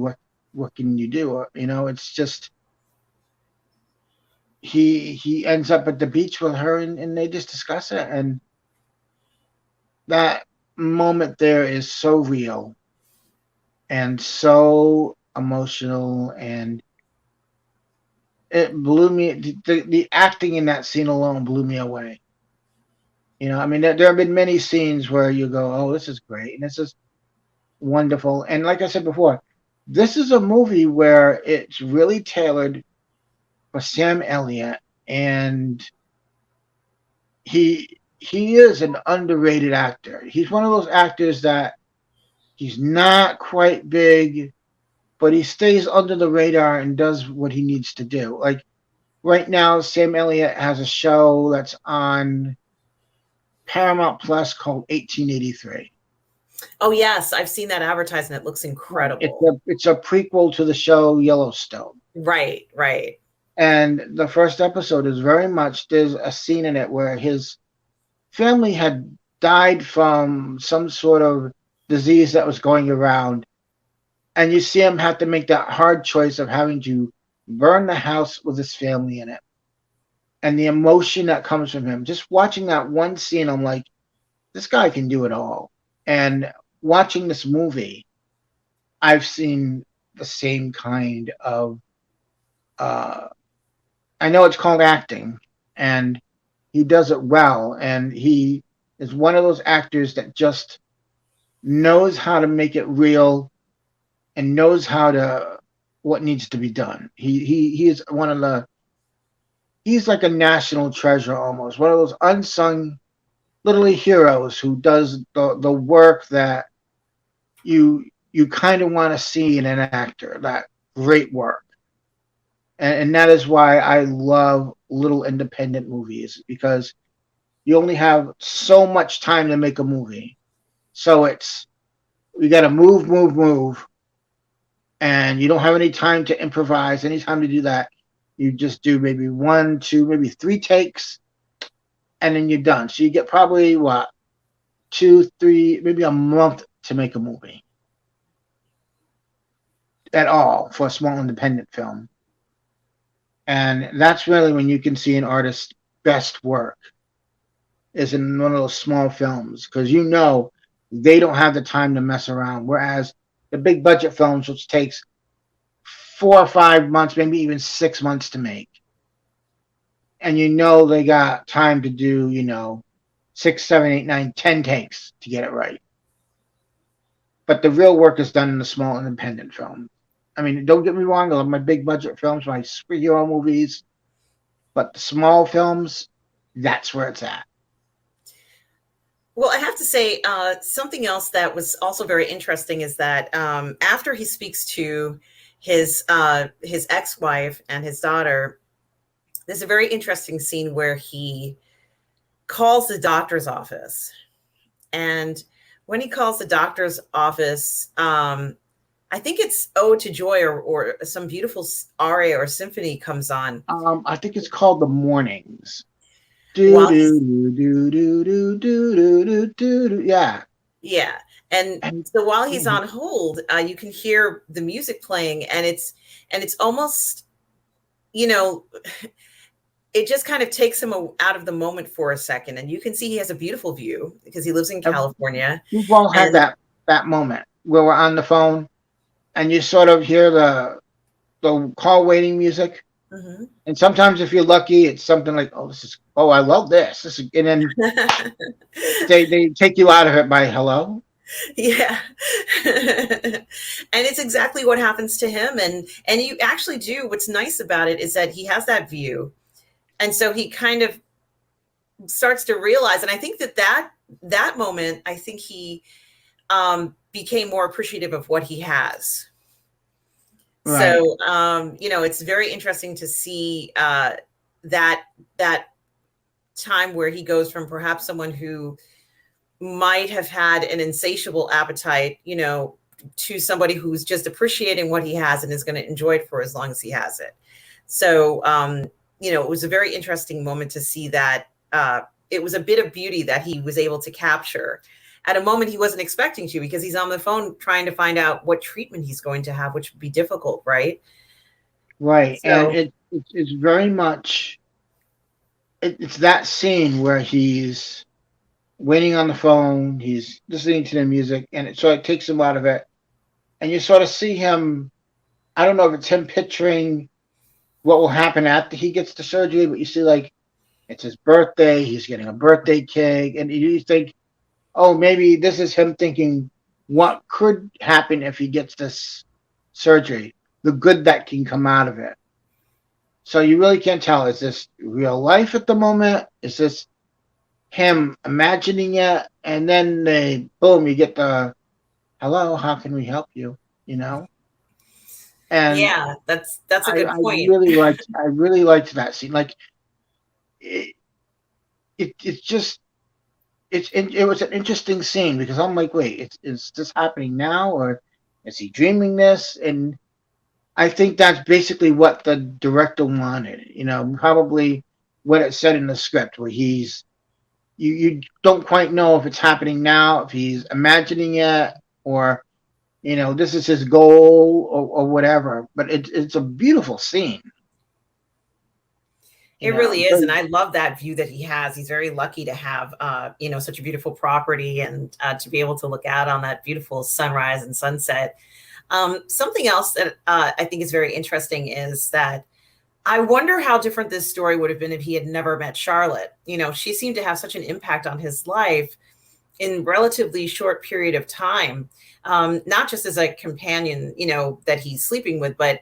[SPEAKER 2] What can you do? It's just he ends up at the beach with her, and they just discuss it, and that moment there is so real and so emotional, and it blew me. The acting in that scene alone blew me away. I mean, there have been many scenes where you go, oh, this is great, and this is wonderful. And like I said before, this is a movie where it's really tailored for Sam Elliott, and he is an underrated actor. He's one of those actors that he's not quite big, but he stays under the radar and does what he needs to do. Like right now, Sam Elliott has a show that's on Paramount Plus called 1883.
[SPEAKER 1] Oh yes, I've seen that advertised and it looks
[SPEAKER 2] Right.
[SPEAKER 1] incredible.
[SPEAKER 2] It's a prequel to the show Yellowstone.
[SPEAKER 1] Right, right.
[SPEAKER 2] And the first episode is very much, there's a scene in it where his family had died from some sort of disease that was going around. And you see him have to make that hard choice of having to burn the house with his family in it. And the emotion that comes from him. Just watching that one scene, I'm like, this guy can do it all. And watching this movie, I've seen the same kind of I know it's called acting, and he does it well, and he is one of those actors that just knows how to make it real and knows how to what needs to be done. He is one of the he's like a national treasure almost, one of those unsung literally heroes who does the work that you kind of want to see in an actor, that great work. And that is why I love little independent movies, because you only have so much time to make a movie. So it's we got to move, and you don't have any time to improvise, any time to do that. You just do maybe one, two, maybe three takes, and then you're done. So you get probably what 2, 3, maybe a month to make a movie at all for a small independent film. And that's really when you can see an artist's best work is in one of those small films, because they don't have the time to mess around. Whereas the big budget films, which takes 4 or 5 months, maybe even 6 months to make, and they got time to do 6, 7, 8, 9, 10 takes to get it right. But the real work is done in the small independent film. I mean, don't get me wrong, I love my big budget films, my superhero movies, but the small films, that's where it's at.
[SPEAKER 1] Well, I have to say, something else that was also very interesting is that after he speaks to his ex-wife and his daughter, there's a very interesting scene where he calls the doctor's office. And when he calls the doctor's office, I think it's Ode to Joy or some beautiful aria or symphony comes on.
[SPEAKER 2] I think it's called The Mornings. Do
[SPEAKER 1] While
[SPEAKER 2] do
[SPEAKER 1] he's
[SPEAKER 2] do do do do do do do do. Yeah.
[SPEAKER 1] Yeah. And
[SPEAKER 2] And
[SPEAKER 1] so while he's
[SPEAKER 2] mhm.
[SPEAKER 1] on hold, you can hear the music playing, and it's almost, you know, it just kind of takes him out of the moment for a second. And you can see he has a beautiful view because he lives in California.
[SPEAKER 2] We've all had
[SPEAKER 1] And
[SPEAKER 2] that moment where we're on the phone and you sort of hear the call waiting music.
[SPEAKER 1] mhm.
[SPEAKER 2] And sometimes if you're lucky, it's something like, oh, I love this. And then they take you out of it by hello.
[SPEAKER 1] Yeah. And it's exactly what happens to him. And you actually do, what's nice about it is that he has that view. And so he kind of starts to realize, and I think that moment, I think he became more appreciative of what he has.
[SPEAKER 2] Right.
[SPEAKER 1] So it's very interesting to see that time where he goes from perhaps someone who might have had an insatiable appetite, to somebody who's just appreciating what he has and is going to enjoy it for as long as he has it. So it was a very interesting moment to see that it was a bit of beauty that he was able to capture at a moment he wasn't expecting to, because he's on the phone trying to find out what treatment he's going to have, which would be difficult, right?
[SPEAKER 2] Right. And
[SPEAKER 1] So
[SPEAKER 2] it's very much, it's that scene where he's waiting on the phone, he's listening to the music, and it sort of takes him out of it. And you sort of see him, I don't know if it's him picturing what will happen after he gets the surgery, but you see, like, it's his birthday, he's getting a birthday cake, and you think, oh, maybe this is him thinking what could happen if he gets this surgery, the good that can come out of it. So you really can't tell, is this real life at the moment? Is this him imagining it? And then boom, you get the hello, how can we help you? You know? And
[SPEAKER 1] yeah, that's a
[SPEAKER 2] I,
[SPEAKER 1] good
[SPEAKER 2] I
[SPEAKER 1] point.
[SPEAKER 2] really liked that scene. Like it, it's just it was an interesting scene because I'm like, wait, is this happening now or is he dreaming this? And I think that's basically what the director wanted. Probably what it said in the script, where you don't quite know if it's happening now, if he's imagining it, or this is his goal or whatever. But it's a beautiful scene.
[SPEAKER 1] It really is, and
[SPEAKER 2] Very
[SPEAKER 1] I love that view that he has. He's very lucky to have, such a beautiful property, and to be able to look out on that beautiful sunrise and sunset. Something else that I think is very interesting is that I wonder how different this story would have been if he had never met Charlotte. She seemed to have such an impact on his life in relatively short period of time, not just as a companion, that he's sleeping with, but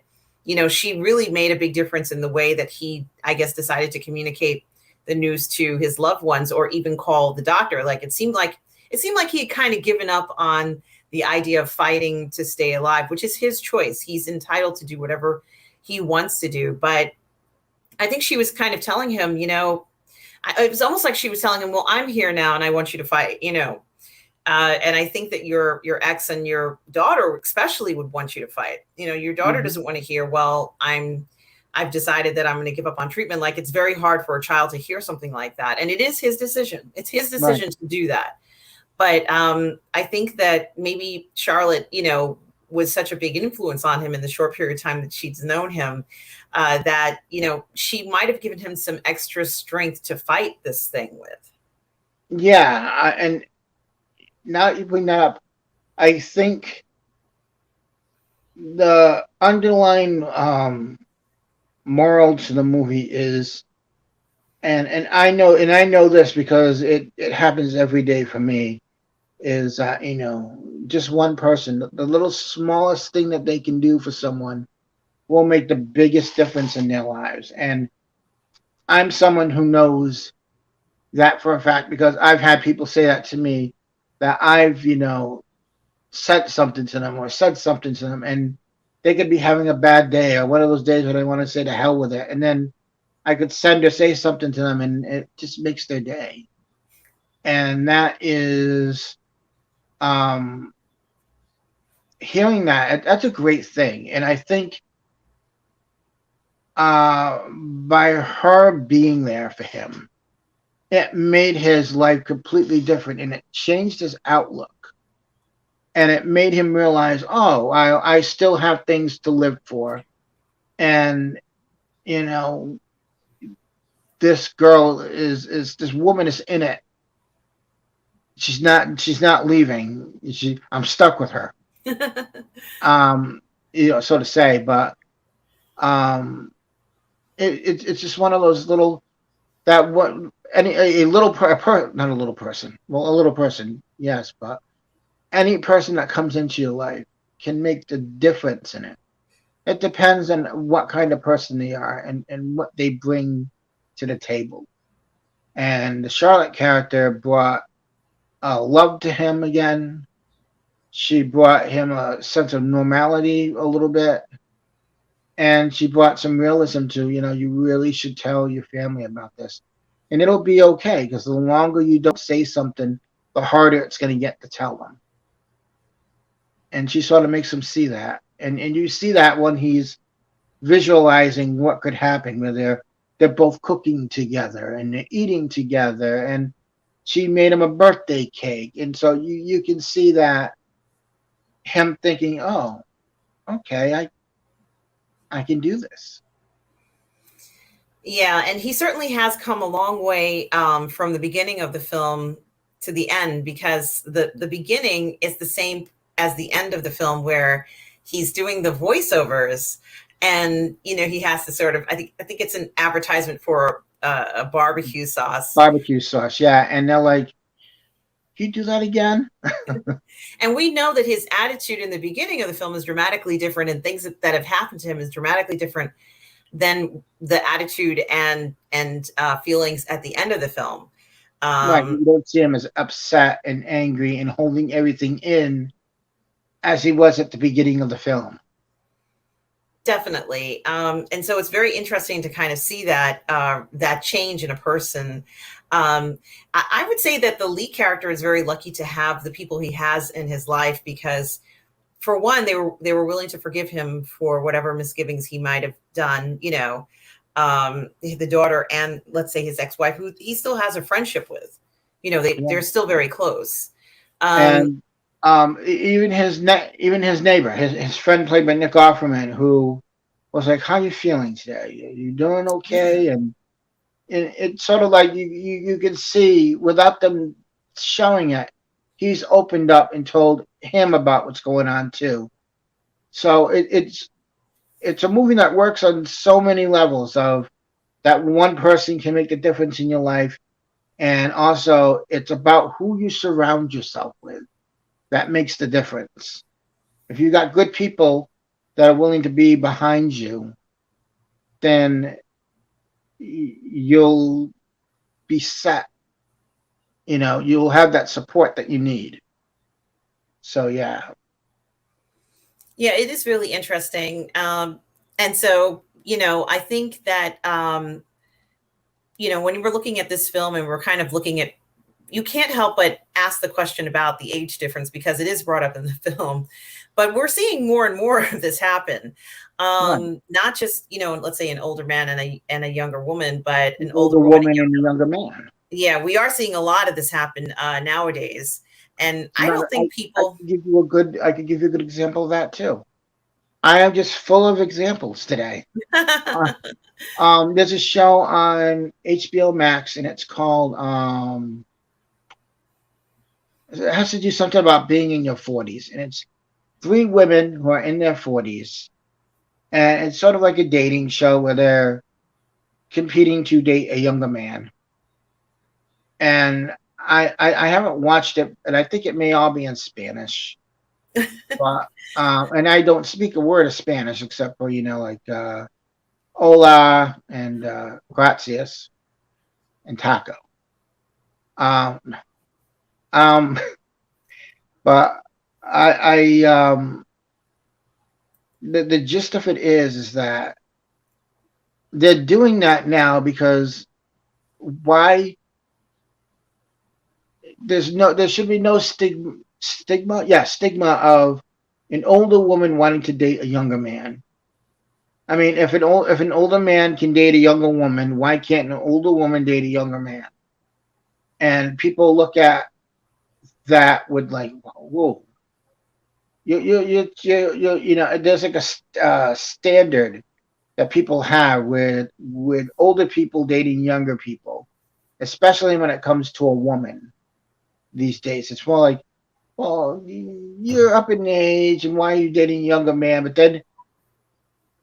[SPEAKER 1] she really made a big difference in the way that he, I guess, decided to communicate the news to his loved ones, or even call the doctor. Like it seemed like he had kind of given up on the idea of fighting to stay alive, which is his choice. He's entitled to do whatever he wants to do. But I think she was kind of telling him, it was almost like she was telling him, well, I'm here now and I want you to fight, and I think that your ex and your daughter especially would want you to fight. Your daughter
[SPEAKER 2] mhm.
[SPEAKER 1] doesn't want to hear, well, I've decided that I'm going to give up on treatment. Like, it's very hard for a child to hear something like that. And it is his decision. It's his
[SPEAKER 2] Right.
[SPEAKER 1] decision to do that. But I think that maybe Charlotte, was such a big influence on him in the short period of time that she's known him, that, she might have given him some extra strength to fight this thing with.
[SPEAKER 2] Yeah, and now you bring that up, I think the underlying moral to the movie is, and I know this because it happens every day for me, is that just one person, the little smallest thing that they can do for someone will make the biggest difference in their lives. And I'm someone who knows that for a fact because I've had people say that to me, that I've, said something to them or said something to them, and they could be having a bad day or one of those days when they want to say to hell with it. And then I could send or say something to them and it just makes their day. And that is, um, hearing that's a great thing. And I think by her being there for him, it made his life completely different and it changed his outlook. And it made him realize, oh, I still have things to live for. And, this girl is this woman is in it. She's not leaving. I'm stuck with her. So to say, but um it's just one of those little that what any a little not a little person. Well, a little person, yes, but any person that comes into your life can make the difference in it. It depends on what kind of person they are and what they bring to the table. And the Charlotte character brought love to him again. She brought him a sense of normality a little bit. And she brought some realism to, you really should tell your family about this. And it'll be okay because the longer you don't say something, the harder it's going to get to tell them. And she sort of makes him see that. And you see that when he's visualizing what could happen where they're both cooking together and they're eating together. And she made him a birthday cake. And so you can see that him thinking, oh, okay, I can do this.
[SPEAKER 1] Yeah, and he certainly has come a long way from the beginning of the film to the end, because the beginning is the same as the end of the film, where he's doing the voiceovers, and he has to sort of I think it's an advertisement for a barbecue sauce.
[SPEAKER 2] Barbecue sauce, yeah, and they're like, "You do that again?"
[SPEAKER 1] And we know that his attitude in the beginning of the film is dramatically different, and things that have happened to him is dramatically different than the attitude and feelings at the end of the film.
[SPEAKER 2] Right, you don't see him as upset and angry and holding everything in as he was at the beginning of the film.
[SPEAKER 1] Definitely. And so it's very interesting to kind of see that that change in a person. I would say that the Lee character is very lucky to have the people he has in his life, because for one, they were willing to forgive him for whatever misgivings he might have done, the daughter and, let's say, his ex-wife, who he still has a friendship with. They're still very close.
[SPEAKER 2] And even his neighbor, his friend played by Nick Offerman, who was like, "How are you feeling today? Are you doing okay?" And it's sort of like you can see without them showing it, he's opened up and told him about what's going on too. So it's a movie that works on so many levels of that one person can make a difference in your life, and also it's about who you surround yourself with. That makes the difference. If you got good people that are willing to be behind you, then you'll be set. You'll have that support that you need. So, yeah.
[SPEAKER 1] Yeah, it is really interesting. And so, I think that, when we're looking at this film and we're kind of looking at, you can't help but ask the question about the age difference, because it is brought up in the film. But we're seeing more and more of this happen.
[SPEAKER 2] Right.
[SPEAKER 1] Not just, let's say an older man and a younger woman, but an
[SPEAKER 2] older woman and a younger man.
[SPEAKER 1] Yeah, we are seeing a lot of this happen nowadays. And I don't think people.
[SPEAKER 2] I could give you a good example of that too. I am just full of examples today. There's a show on HBO Max, and it's called it has to do something about being in your 40s, and it's 3 women who are in their 40s, and it's sort of like a dating show where they're competing to date a younger man. And I haven't watched it, and I think it may all be in Spanish. But and I don't speak a word of Spanish except for like hola and gracias and taco. Um, um, but the gist of it is that they're doing that now because why there should be no stigma of an older woman wanting to date a younger man. I mean, if an older man can date a younger woman, why can't an older woman date a younger man? And people look at that with like, whoa, there's like a standard that people have with older people dating younger people, especially when it comes to a woman these days. It's more like, well, you're up in age, and why are you dating a younger man? But then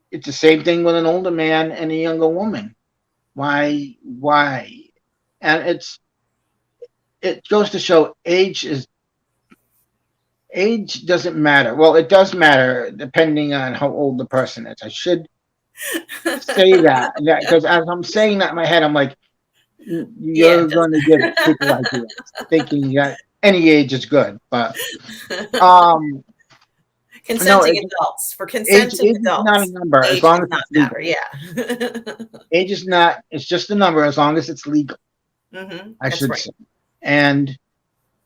[SPEAKER 2] it's the same thing with an older man and a younger woman. Why? And it goes to show age doesn't matter. Well, it does matter depending on how old the person is. I should say that because as I'm saying that in my head, I'm like,
[SPEAKER 1] Yeah,
[SPEAKER 2] you're going to give people ideas, thinking that any age is good. But um, no,
[SPEAKER 1] consenting adults for
[SPEAKER 2] age
[SPEAKER 1] consenting
[SPEAKER 2] is not a
[SPEAKER 1] adults.
[SPEAKER 2] number as
[SPEAKER 1] Age
[SPEAKER 2] long
[SPEAKER 1] does
[SPEAKER 2] as
[SPEAKER 1] not
[SPEAKER 2] it's
[SPEAKER 1] matter.
[SPEAKER 2] legal.
[SPEAKER 1] Yeah.
[SPEAKER 2] Age is not. It's just a number as long as it's legal. I
[SPEAKER 1] That's
[SPEAKER 2] should
[SPEAKER 1] right.
[SPEAKER 2] say. And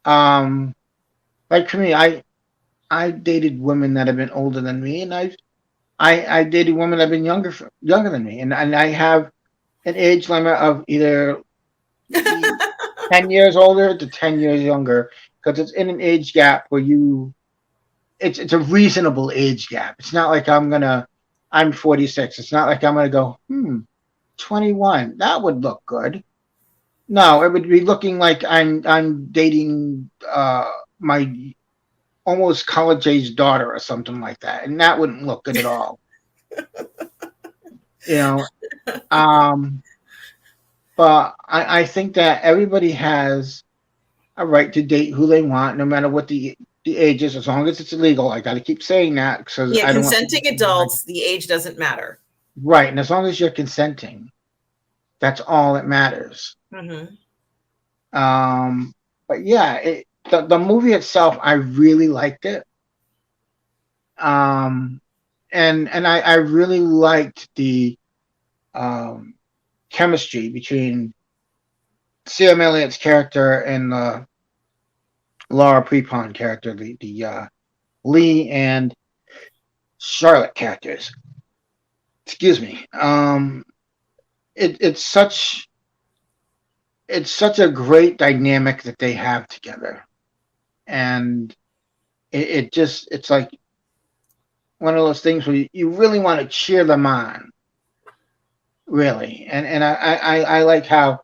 [SPEAKER 2] um, like for me, I dated women that have been older than me, and I dated women that have been younger than me, and I have an age limit of either 10 years older to 10 years younger because it's in an age gap where it's a reasonable age gap. It's not like I'm 46. It's not like I'm gonna go 21. That would look good. No, it would be looking like I'm dating my almost college age daughter or something like that, and that wouldn't look good at all. You know, um, but I think that everybody has a right to date who they want, no matter what the age is, as long as it's illegal. I got to keep saying that because
[SPEAKER 1] Yeah,
[SPEAKER 2] I don't want
[SPEAKER 1] consenting adults, the age doesn't matter.
[SPEAKER 2] right, and as long as you're consenting, that's all that matters. Um, but yeah, the movie itself, I really liked it. Um, and I really liked the um, chemistry between Sam Elliott's character and Laura Prepon character, the Lee and Charlotte characters. Excuse me. It's such a great dynamic that they have together, and it's like one of those things where you really want to cheer them on, really. And I like how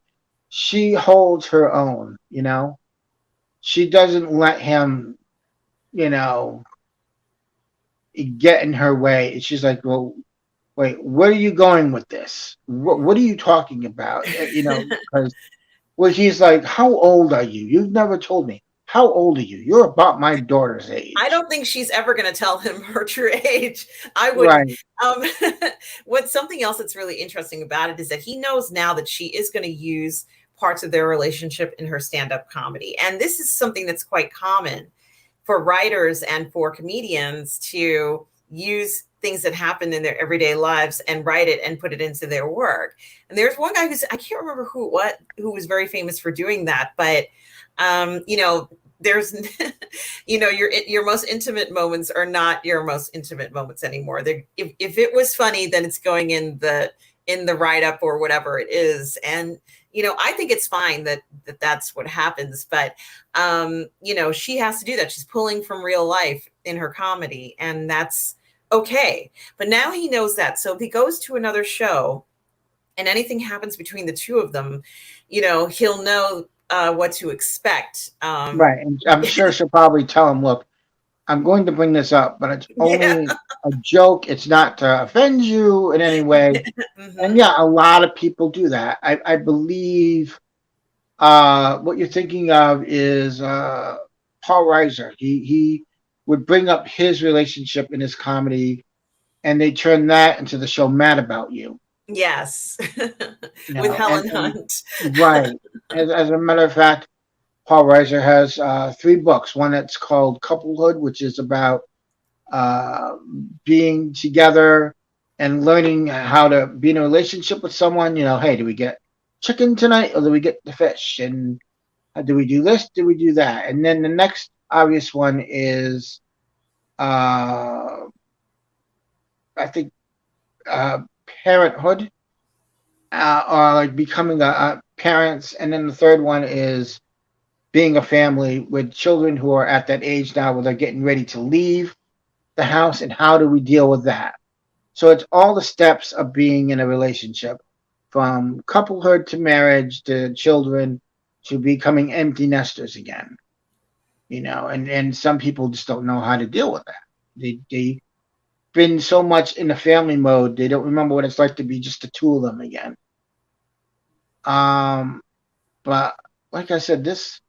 [SPEAKER 2] she holds her own. She doesn't let him, you know, get in her way. She's like, well, wait, where are you going with this? What are you talking about? Because well, he's like, how old are you? You've never told me. How old are you? You're about my daughter's age.
[SPEAKER 1] I don't think she's ever going to tell him her true age. I wouldn't.
[SPEAKER 2] Right.
[SPEAKER 1] What's something else that's really interesting about it is that he knows now that she is going to use parts of their relationship in her stand-up comedy. And this is something that's quite common for writers and for comedians to use things that happen in their everyday lives and write it and put it into their work. And there's one guy I can't remember who was very famous for doing that, but there's your most intimate moments are not your most intimate moments anymore. If it was funny, then it's going in the write-up or whatever it is. And I think it's fine that's what happens, but she has to do that. She's pulling from real life in her comedy, and that's okay. But now he knows that, so if he goes to another show and anything happens between the two of them, he'll know what to expect.
[SPEAKER 2] Right. And I'm sure she'll probably tell him, look, I'm going to bring this up, but it's only a joke. It's not to offend you in any way. And yeah, a lot of people do that. I believe what you're thinking of is Paul Reiser. He would bring up his relationship in his comedy, and they turn that into the show Mad About You.
[SPEAKER 1] Yes. With Helen Hunt.
[SPEAKER 2] Right. As a matter of fact, Paul Reiser has 3 books. One that's called Couplehood, which is about uh, being together and learning how to be in a relationship with someone. You know, hey, do we get chicken tonight or do we get the fish? And do we do this? Do we do that? And then the next obvious one is, uh, I think, uh, parenthood, or like becoming a parents. And then the third one is being a family with children who are at that age now where they're getting ready to leave the house, and how do we deal with that? So it's all the steps of being in a relationship, from couplehood to marriage to children to becoming empty nesters again. You know, and some people just don't know how to deal with that. They've been so much in the family mode, they don't remember what it's like to be just the two of them again. Um, but like I said, this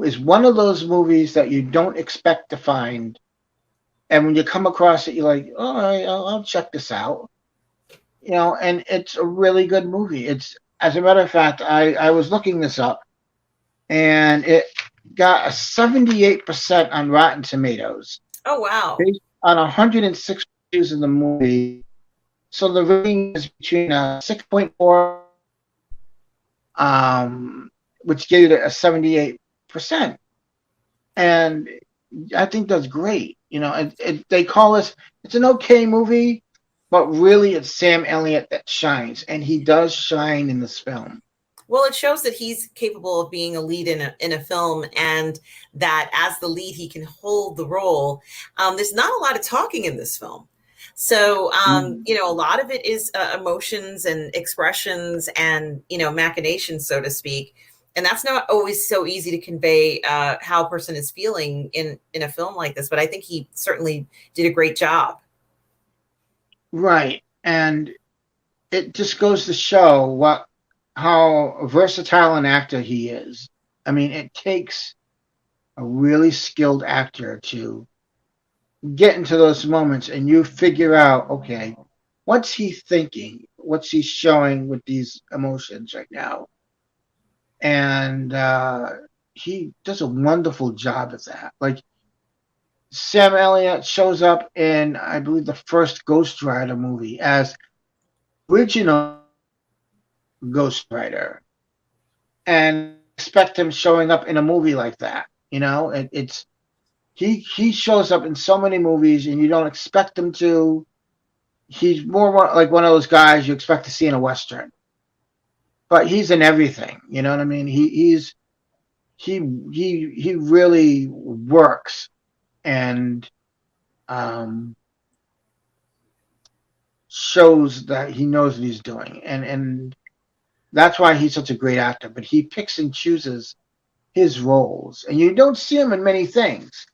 [SPEAKER 2] is one of those movies that you don't expect to find, and when you come across it, you're like, all right, I'll check this out. You know, and it's a really good movie. It's, as a matter of fact, I was looking this up, and it got a 78% on Rotten Tomatoes,
[SPEAKER 1] Oh, wow.
[SPEAKER 2] based on 106 reviews in the movie. So the rating is between 6.4, which gave it a 78%, and I think that's great. You know, they call this, it's an okay movie, but really it's Sam Elliott that shines, and he does shine in this film.
[SPEAKER 1] Well, it shows that he's capable of being a lead in a film, and that as the lead, he can hold the role. There's not a lot of talking in this film. So,
[SPEAKER 2] Mm.
[SPEAKER 1] you know, a lot of it is emotions and expressions and, you know, machinations, so to speak. And that's not always so easy to convey how a person is feeling in a film like this. But I think he certainly did a great job.
[SPEAKER 2] Right, and it just goes to show what how versatile an actor he is. I mean, it takes a really skilled actor to get into those moments, and you figure out, okay, what's he thinking? What's he showing with these emotions right now? And he does a wonderful job at that. Like, Sam Elliott shows up in, I believe, the first Ghost Rider movie as original Ghost Rider, and expect him showing up in a movie like that. You know, it's he shows up in so many movies, and you don't expect him to. He's more like one of those guys you expect to see in a western, but he's in everything. You know what I mean? He he really works, and um, shows that he knows what he's doing, and that's why he's such a great actor. But he picks and chooses his roles, and you don't see him in many things.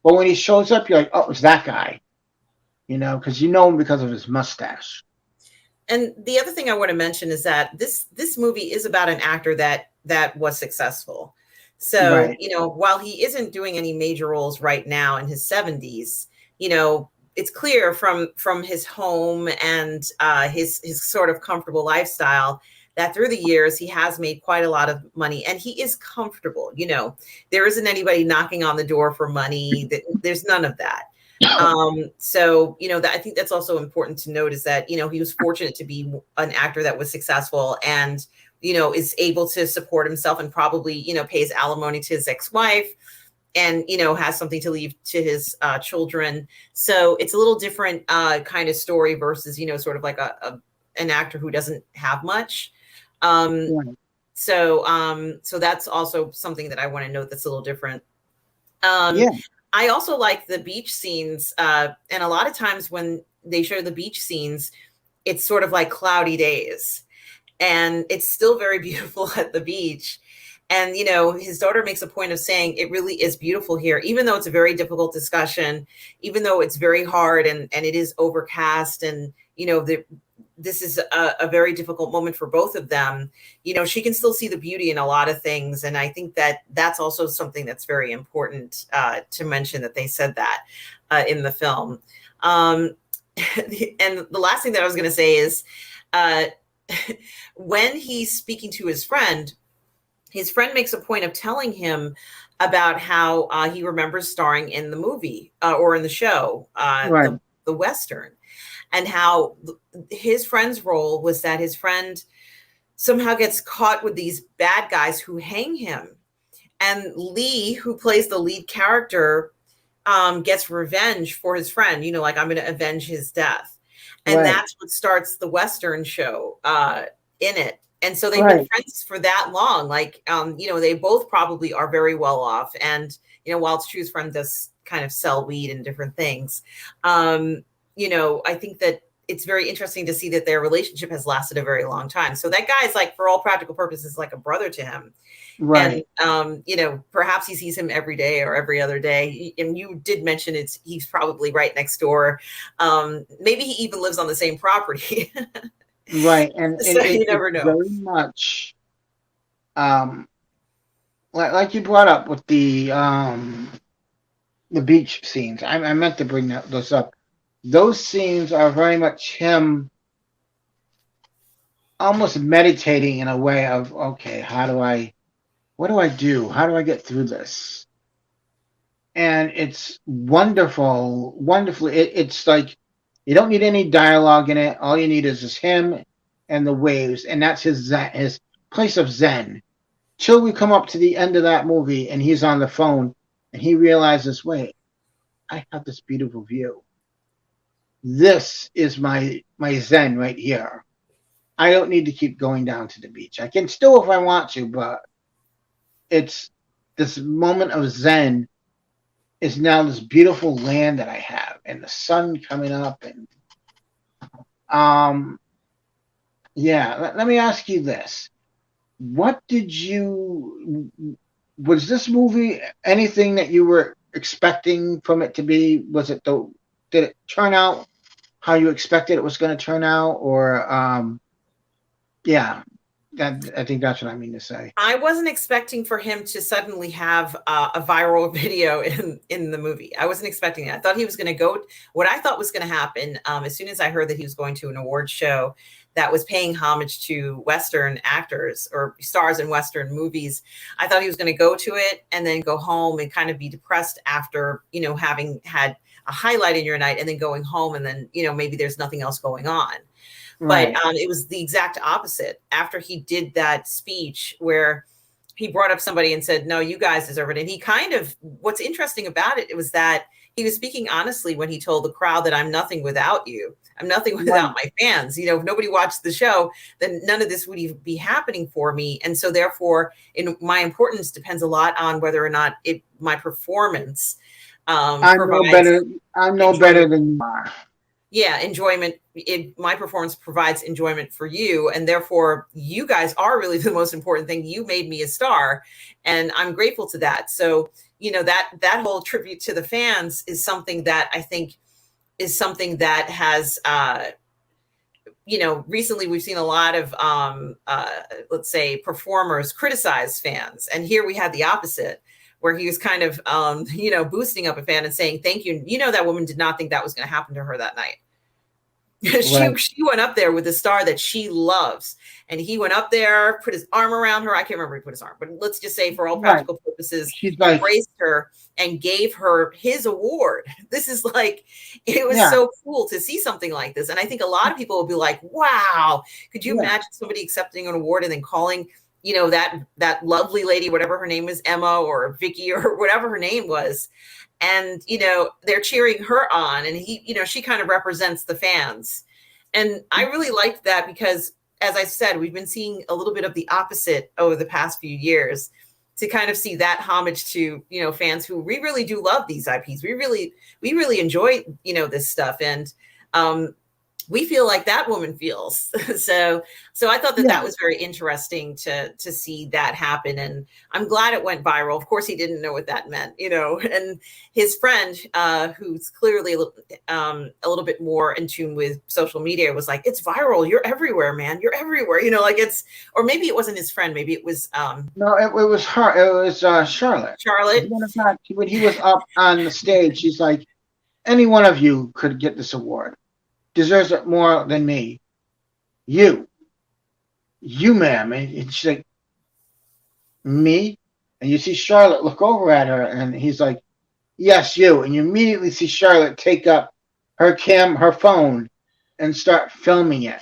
[SPEAKER 2] But when he shows up, you're like, oh, it's that guy, you know, because you know him because of his mustache.
[SPEAKER 1] And the other thing I want to mention is that this movie is about an actor that was successful. So,
[SPEAKER 2] Right.
[SPEAKER 1] you know, while he isn't doing any major roles right now in his 70s, you know, it's clear from his home and his sort of comfortable lifestyle that through the years he has made quite a lot of money, and he is comfortable. You know, there isn't anybody knocking on the door for money. There's none of that. So, you know, that I think that's also important to note, is that, you know, he was fortunate to be an actor that was successful and, you know, is able to support himself and probably, you know, pays alimony to his ex-wife and, you know, has something to leave to his children. So it's a little different kind of story versus, you know, sort of like an actor who doesn't have much. Um,
[SPEAKER 2] Right.
[SPEAKER 1] so that's also something that I want to note that's a little different. Um,
[SPEAKER 2] Yeah.
[SPEAKER 1] I also like the beach scenes, and a lot of times when they show the beach scenes, it's sort of like cloudy days, and it's still very beautiful at the beach. And you know, his daughter makes a point of saying it really is beautiful here, even though it's a very difficult discussion, even though it's very hard and it is overcast, and you know, this is a very difficult moment for both of them. You know, she can still see the beauty in a lot of things, and I think that that's also something that's very important to mention, that they said that in the film. Um, and the last thing that I was going to say is, uh, when he's speaking to his friend, his friend makes a point of telling him about how he remembers starring in the movie or in the show,
[SPEAKER 2] Right.
[SPEAKER 1] the Western, and how his friend's role was that his friend somehow gets caught with these bad guys who hang him. And Lee, who plays the lead character, gets revenge for his friend, like I'm going to avenge his death. And
[SPEAKER 2] Right.
[SPEAKER 1] that's what starts the Western show in it. And so they've been
[SPEAKER 2] Right.
[SPEAKER 1] friends for that long. Like, they both probably are very well off. And, while Chu's friend does kind of sell weed and different things, I think that it's very interesting to see that their relationship has lasted a very long time. So that guy's like, for all practical purposes, like a brother to him.
[SPEAKER 2] Right.
[SPEAKER 1] And, perhaps he sees him every day or every other day. And you did mention he's probably right next door. Maybe he even lives on the same property.
[SPEAKER 2] Right. And
[SPEAKER 1] So you
[SPEAKER 2] it's
[SPEAKER 1] never know.
[SPEAKER 2] very much, like you brought up with the beach scenes. I meant to bring those up. Those scenes are very much him almost meditating in a way of, okay, what do I do? How do I get through this? And it's wonderful, wonderfully. It's like you don't need any dialogue in it. All you need is just him and the waves, and that's his place of zen. Till we come up to the end of that movie, and he's on the phone, and he realizes, wait, I have this beautiful view. This is my zen right here. I don't need to keep going down to the beach. I can still if I want to, but it's this moment of zen is now this beautiful land that I have, and the sun coming up, and let me ask you this: what was this movie anything that you were expecting from it to be? Did it turn out how you expected it was going to turn out, or I think that's what I mean to say.
[SPEAKER 1] I wasn't expecting for him to suddenly have a viral video in the movie. I wasn't expecting that. I thought he was going to go. What I thought was going to happen, as soon as I heard that he was going to an award show that was paying homage to Western actors or stars in Western movies, I thought he was going to go to it and then go home and kind of be depressed after, having had a highlight in your night and then going home and then, maybe there's nothing else going on.
[SPEAKER 2] Right.
[SPEAKER 1] But it was the exact opposite. After he did that speech where he brought up somebody and said, no, you guys deserve it. And he what's interesting about it was that he was speaking honestly when he told the crowd that I'm nothing without you. I'm nothing without my fans. If nobody watched the show, then none of this would even be happening for me. And so therefore, my importance depends a lot on whether or not my performance provides.
[SPEAKER 2] I'm no better than you are.
[SPEAKER 1] Yeah, enjoyment. My performance provides enjoyment for you, and therefore you guys are really the most important thing. You made me a star, and I'm grateful to that. So that whole tribute to the fans is something that I think is something that has recently we've seen a lot of let's say performers criticize fans, and here we had the opposite, where he was kind of boosting up a fan and saying thank you. That woman did not think that was going to happen to her that night. She went up there with the star that she loves, and he went up there, put his arm around her. I can't remember he put his arm, but let's just say for all practical purposes, he embraced her and gave her his award. This is like, it was so cool to see something like this. And I think a lot of people will be like, wow, could you imagine somebody accepting an award and then calling, that lovely lady, whatever her name is, Emma or Vicky or whatever her name was. And, they're cheering her on, and she kind of represents the fans. And I really liked that because, as I said, we've been seeing a little bit of the opposite over the past few years, to kind of see that homage to, fans who we really do love these IPs. We really enjoy, this stuff. And, we feel like that woman feels. So I thought that was very interesting to see that happen. And I'm glad it went viral. Of course, he didn't know what that meant, and his friend, who's clearly a little bit more in tune with social media, was like, it's viral. You're everywhere, man. You're everywhere. Or maybe it wasn't his friend. Maybe it was.
[SPEAKER 2] No, it was her. It was Charlotte.
[SPEAKER 1] Charlotte.
[SPEAKER 2] When he was up on the stage, she's like, any one of you could get this award. Deserves it more than me. You, ma'am. And she's like, me? And you see Charlotte look over at her, and he's like, yes, you. And you immediately see Charlotte take up her phone, and start filming it.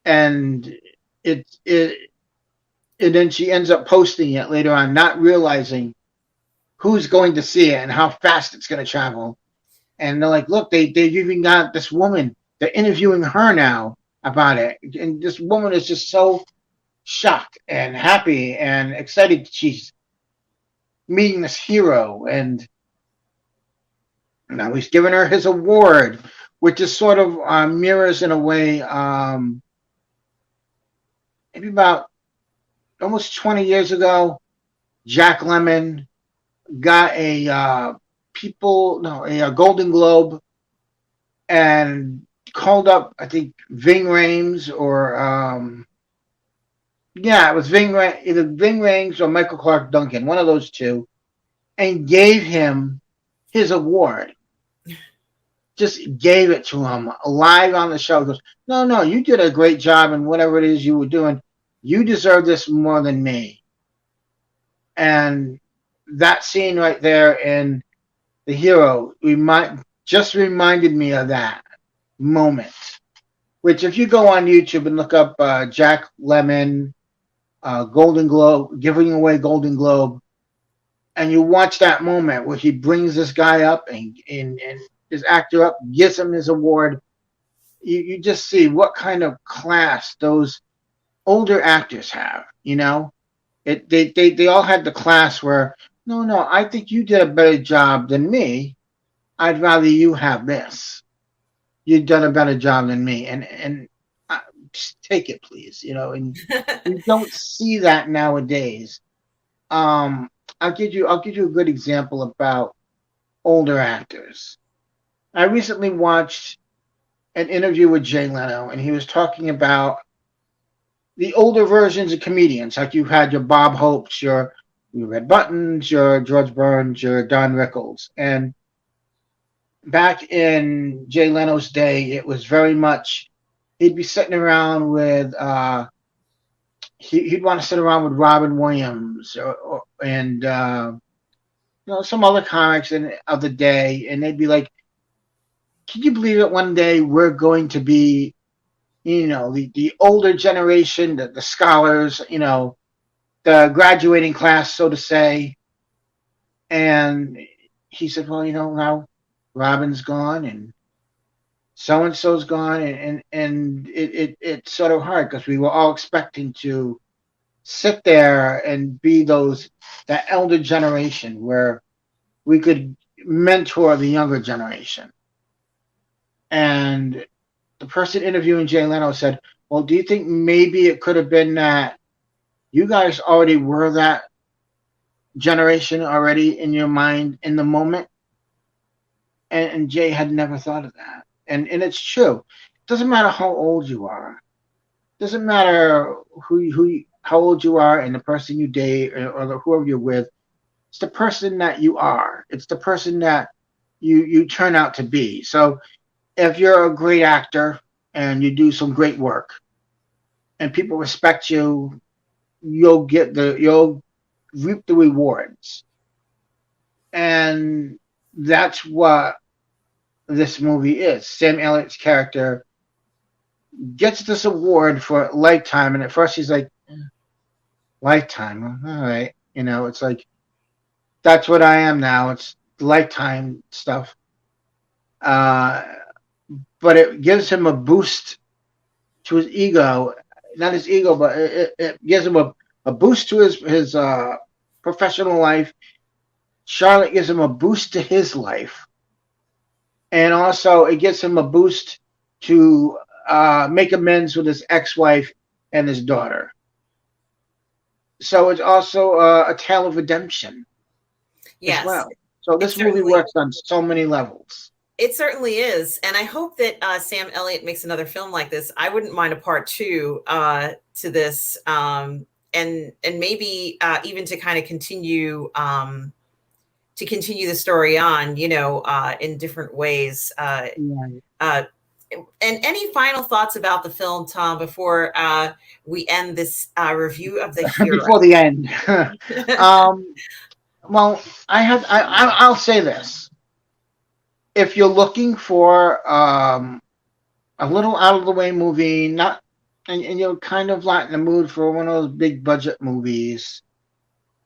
[SPEAKER 2] And it and then she ends up posting it later on, not realizing who's going to see it and how fast it's going to travel. And they're like, look, they've even got this woman. They're interviewing her now about it. And this woman is just so shocked and happy and excited she's meeting this hero. And now he's giving her his award, which is sort of mirrors in a way, maybe about almost 20 years ago, Jack Lemmon got a Golden Globe, and called up, I think, Ving Rhames or it was either Ving Rhames or Michael Clark Duncan, one of those two, and gave him his award. Just gave it to him live on the show. He goes, no, you did a great job in whatever it is you were doing. You deserve this more than me. And that scene right there in The Hero just reminded me of that moment. Which, if you go on YouTube and look up Jack Lemmon, Golden Globe, giving away Golden Globe, and you watch that moment where he brings this guy up and his actor up, gives him his award, you just see what kind of class those older actors have. They all had the class where, no, I think you did a better job than me. I'd rather you have this. You've done a better job than me, and just take it, please. And you don't see that nowadays. I'll give you a good example about older actors. I recently watched an interview with Jay Leno, and he was talking about the older versions of comedians, like you had your Bob Hopes, your Red Buttons, your George Burns, your Don Rickles. And back in Jay Leno's day, it was very much, he'd be sitting around with, he'd want to sit around with Robin Williams and some other comics of the day, and they'd be like, can you believe it, one day we're going to be, the older generation, the scholars, the graduating class, so to say. And he said, well, now Robin's gone and so-and-so's gone, and it's sort of hard because we were all expecting to sit there and be that elder generation where we could mentor the younger generation. And the person interviewing Jay Leno said, well, do you think maybe it could have been that you guys already were that generation already in your mind in the moment? And Jay had never thought of that. And it's true. It doesn't matter how old you are. It doesn't matter how old you are and the person you date or whoever you're with. It's the person that you are. It's the person that you turn out to be. So if you're a great actor and you do some great work and people respect you, you'll reap the rewards. And that's what this movie is. Sam Elliott's character gets this award for Lifetime, and at first he's like, Lifetime, all right. It's like, that's what I am now. It's Lifetime stuff. But it gives him a boost to his ego. Not his ego, but it gives him a boost to his professional life. Charlotte gives him a boost to his life. And also it gives him a boost to make amends with his ex-wife and his daughter. So it's also a tale of redemption as well. So this movie works on so many levels.
[SPEAKER 1] It certainly is. And I hope that Sam Elliott makes another film like this. I wouldn't mind a part 2 to this, and maybe even to kind of continue the story on, in different ways. And any final thoughts about the film, Tom, before we end this review of the hero?
[SPEAKER 2] Before the end. Well, I'll say this. If you're looking for a little out of the way movie, not and you're kind of like in the mood for one of those big budget movies,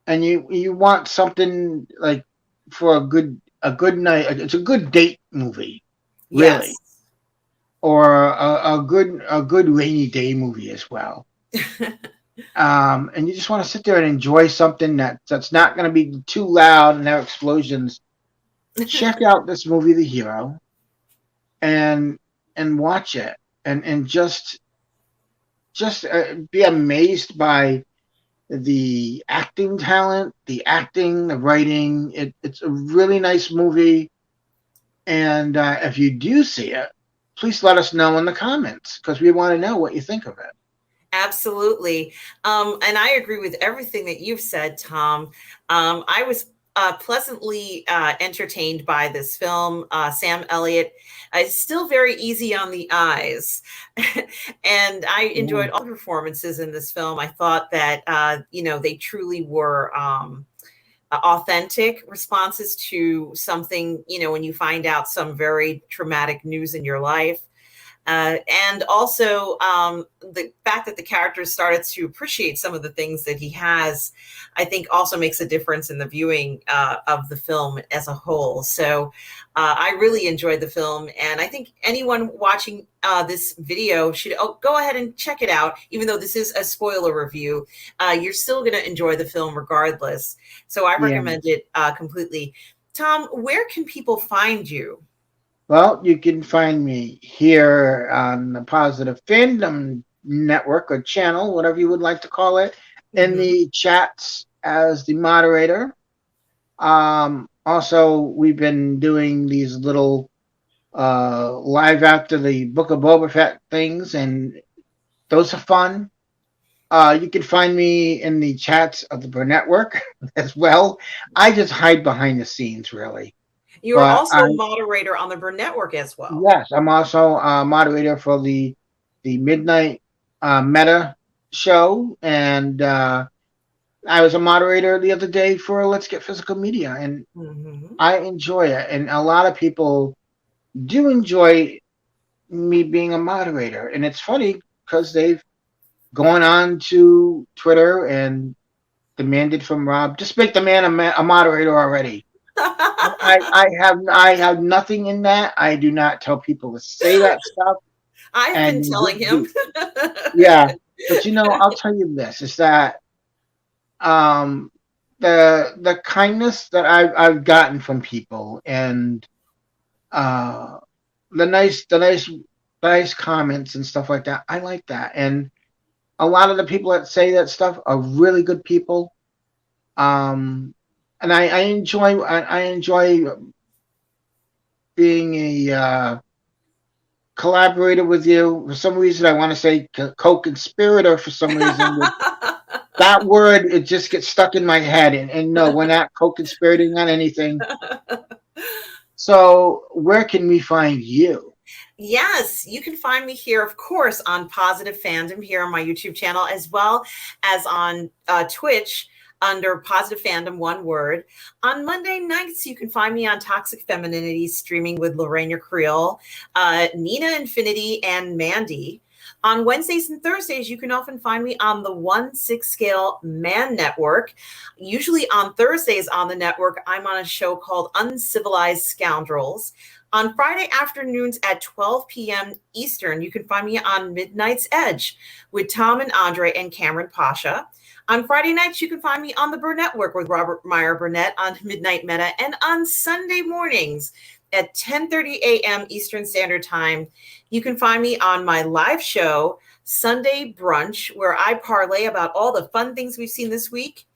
[SPEAKER 2] and you want something like for a good night, it's a good date movie,
[SPEAKER 1] Yes.
[SPEAKER 2] really, or a good rainy day movie as well. And you just want to sit there and enjoy something that's not going to be too loud and have explosions. Check out this movie, The Hero, and watch it, and just be amazed by the acting talent, the acting, the writing. It's a really nice movie, and if you do see it, please let us know in the comments because we want to know what you think of it.
[SPEAKER 1] Absolutely. And I agree with everything that you've said, Tom. I was pleasantly entertained by this film. Sam Elliott is still very easy on the eyes. And I enjoyed all the performances in this film. I thought that, they truly were authentic responses to something, when you find out some very traumatic news in your life. And also the fact that the characters started to appreciate some of the things that he has, I think also makes a difference in the viewing of the film as a whole. So I really enjoyed the film. And I think anyone watching this video should go ahead and check it out. Even though this is a spoiler review, you're still going to enjoy the film regardless. So I recommend it completely. Tom, where can people find you?
[SPEAKER 2] Well, you can find me here on the Positive Fandom Network or channel, whatever you would like to call it, in the chats as the moderator. Also, we've been doing these little live after the Book of Boba Fett things, and those are fun. You can find me in the chats of the Burnettwork as well. I just hide behind the scenes, really.
[SPEAKER 1] You are also a moderator on the Burnettwork as well.
[SPEAKER 2] Yes, I'm also a moderator for the Midnight Meta show, and I was a moderator the other day for Let's Get Physical Media, and I enjoy it. And a lot of people do enjoy me being a moderator, and it's funny because they've gone on to Twitter and demanded from Rob, just make the man a moderator already. I have nothing in that. I do not tell people to say that stuff.
[SPEAKER 1] I've been telling him.
[SPEAKER 2] Yeah, but I'll tell you this: is that the kindness that I've gotten from people, and the nice comments and stuff like that. I like that, and a lot of the people that say that stuff are really good people. And I enjoy being a collaborator with you. For some reason, I want to say co-conspirator. For some reason, that word, it just gets stuck in my head. And no, we're not co-conspirating on anything. So, where can we find you?
[SPEAKER 1] Yes, you can find me here, of course, on Positive Fandom here on my YouTube channel, as well as on Twitch under Positive Fandom, one word. On Monday nights, you can find me on Toxic Femininity, streaming with Lorraine Creole, Nina Infinity, and Mandy. On Wednesdays and Thursdays, you can often find me on the 1/6 Scale Man Network. Usually on Thursdays on the network, I'm on a show called Uncivilized Scoundrels. On Friday afternoons at 12 p.m. Eastern, you can find me on Midnight's Edge with Tom and Andre and Cameron Pasha. On Friday nights, you can find me on the Burnettwork with Robert Meyer Burnett on Midnight Meta. And on Sunday mornings at 10:30 a.m. Eastern Standard Time, you can find me on my live show, Sunday Brunch, where I parlay about all the fun things we've seen this week.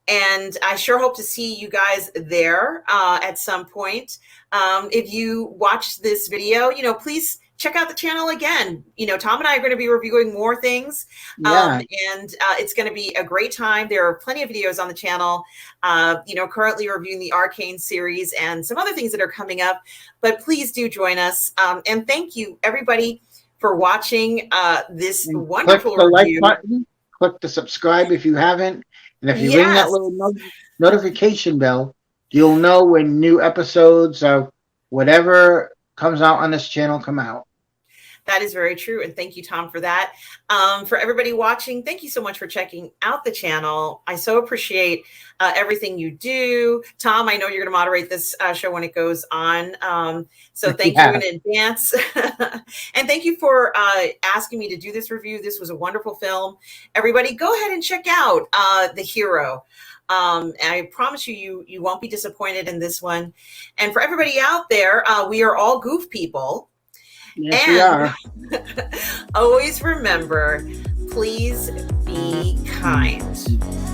[SPEAKER 1] And I sure hope to see you guys there at some point. If you watch this video, please check out the channel again. You know, Tom and I are going to be reviewing more things,
[SPEAKER 2] Yeah.
[SPEAKER 1] and it's going to be a great time. There are plenty of videos on the channel, you know, currently reviewing the Arcane series and some other things that are coming up, but please do join us. And thank you everybody for watching this
[SPEAKER 2] And
[SPEAKER 1] wonderful
[SPEAKER 2] click the
[SPEAKER 1] review.
[SPEAKER 2] like button, click the subscribe if you haven't, and if you ring that
[SPEAKER 1] Yes.
[SPEAKER 2] little notification bell, you'll know when new episodes of whatever comes out on this channel come out.
[SPEAKER 1] That is very true. And thank you, Tom, for that. For everybody watching, thank you so much for checking out the channel. I so appreciate everything you do. Tom, I know you're going to moderate this show when it goes on. So thank you in advance. And thank you for asking me to do this review. This was a wonderful film. Everybody, go ahead and check out The Hero. I promise you won't be disappointed in this one. And for everybody out there, we are all goof people.
[SPEAKER 2] Yes, we are.
[SPEAKER 1] Always remember, please be kind.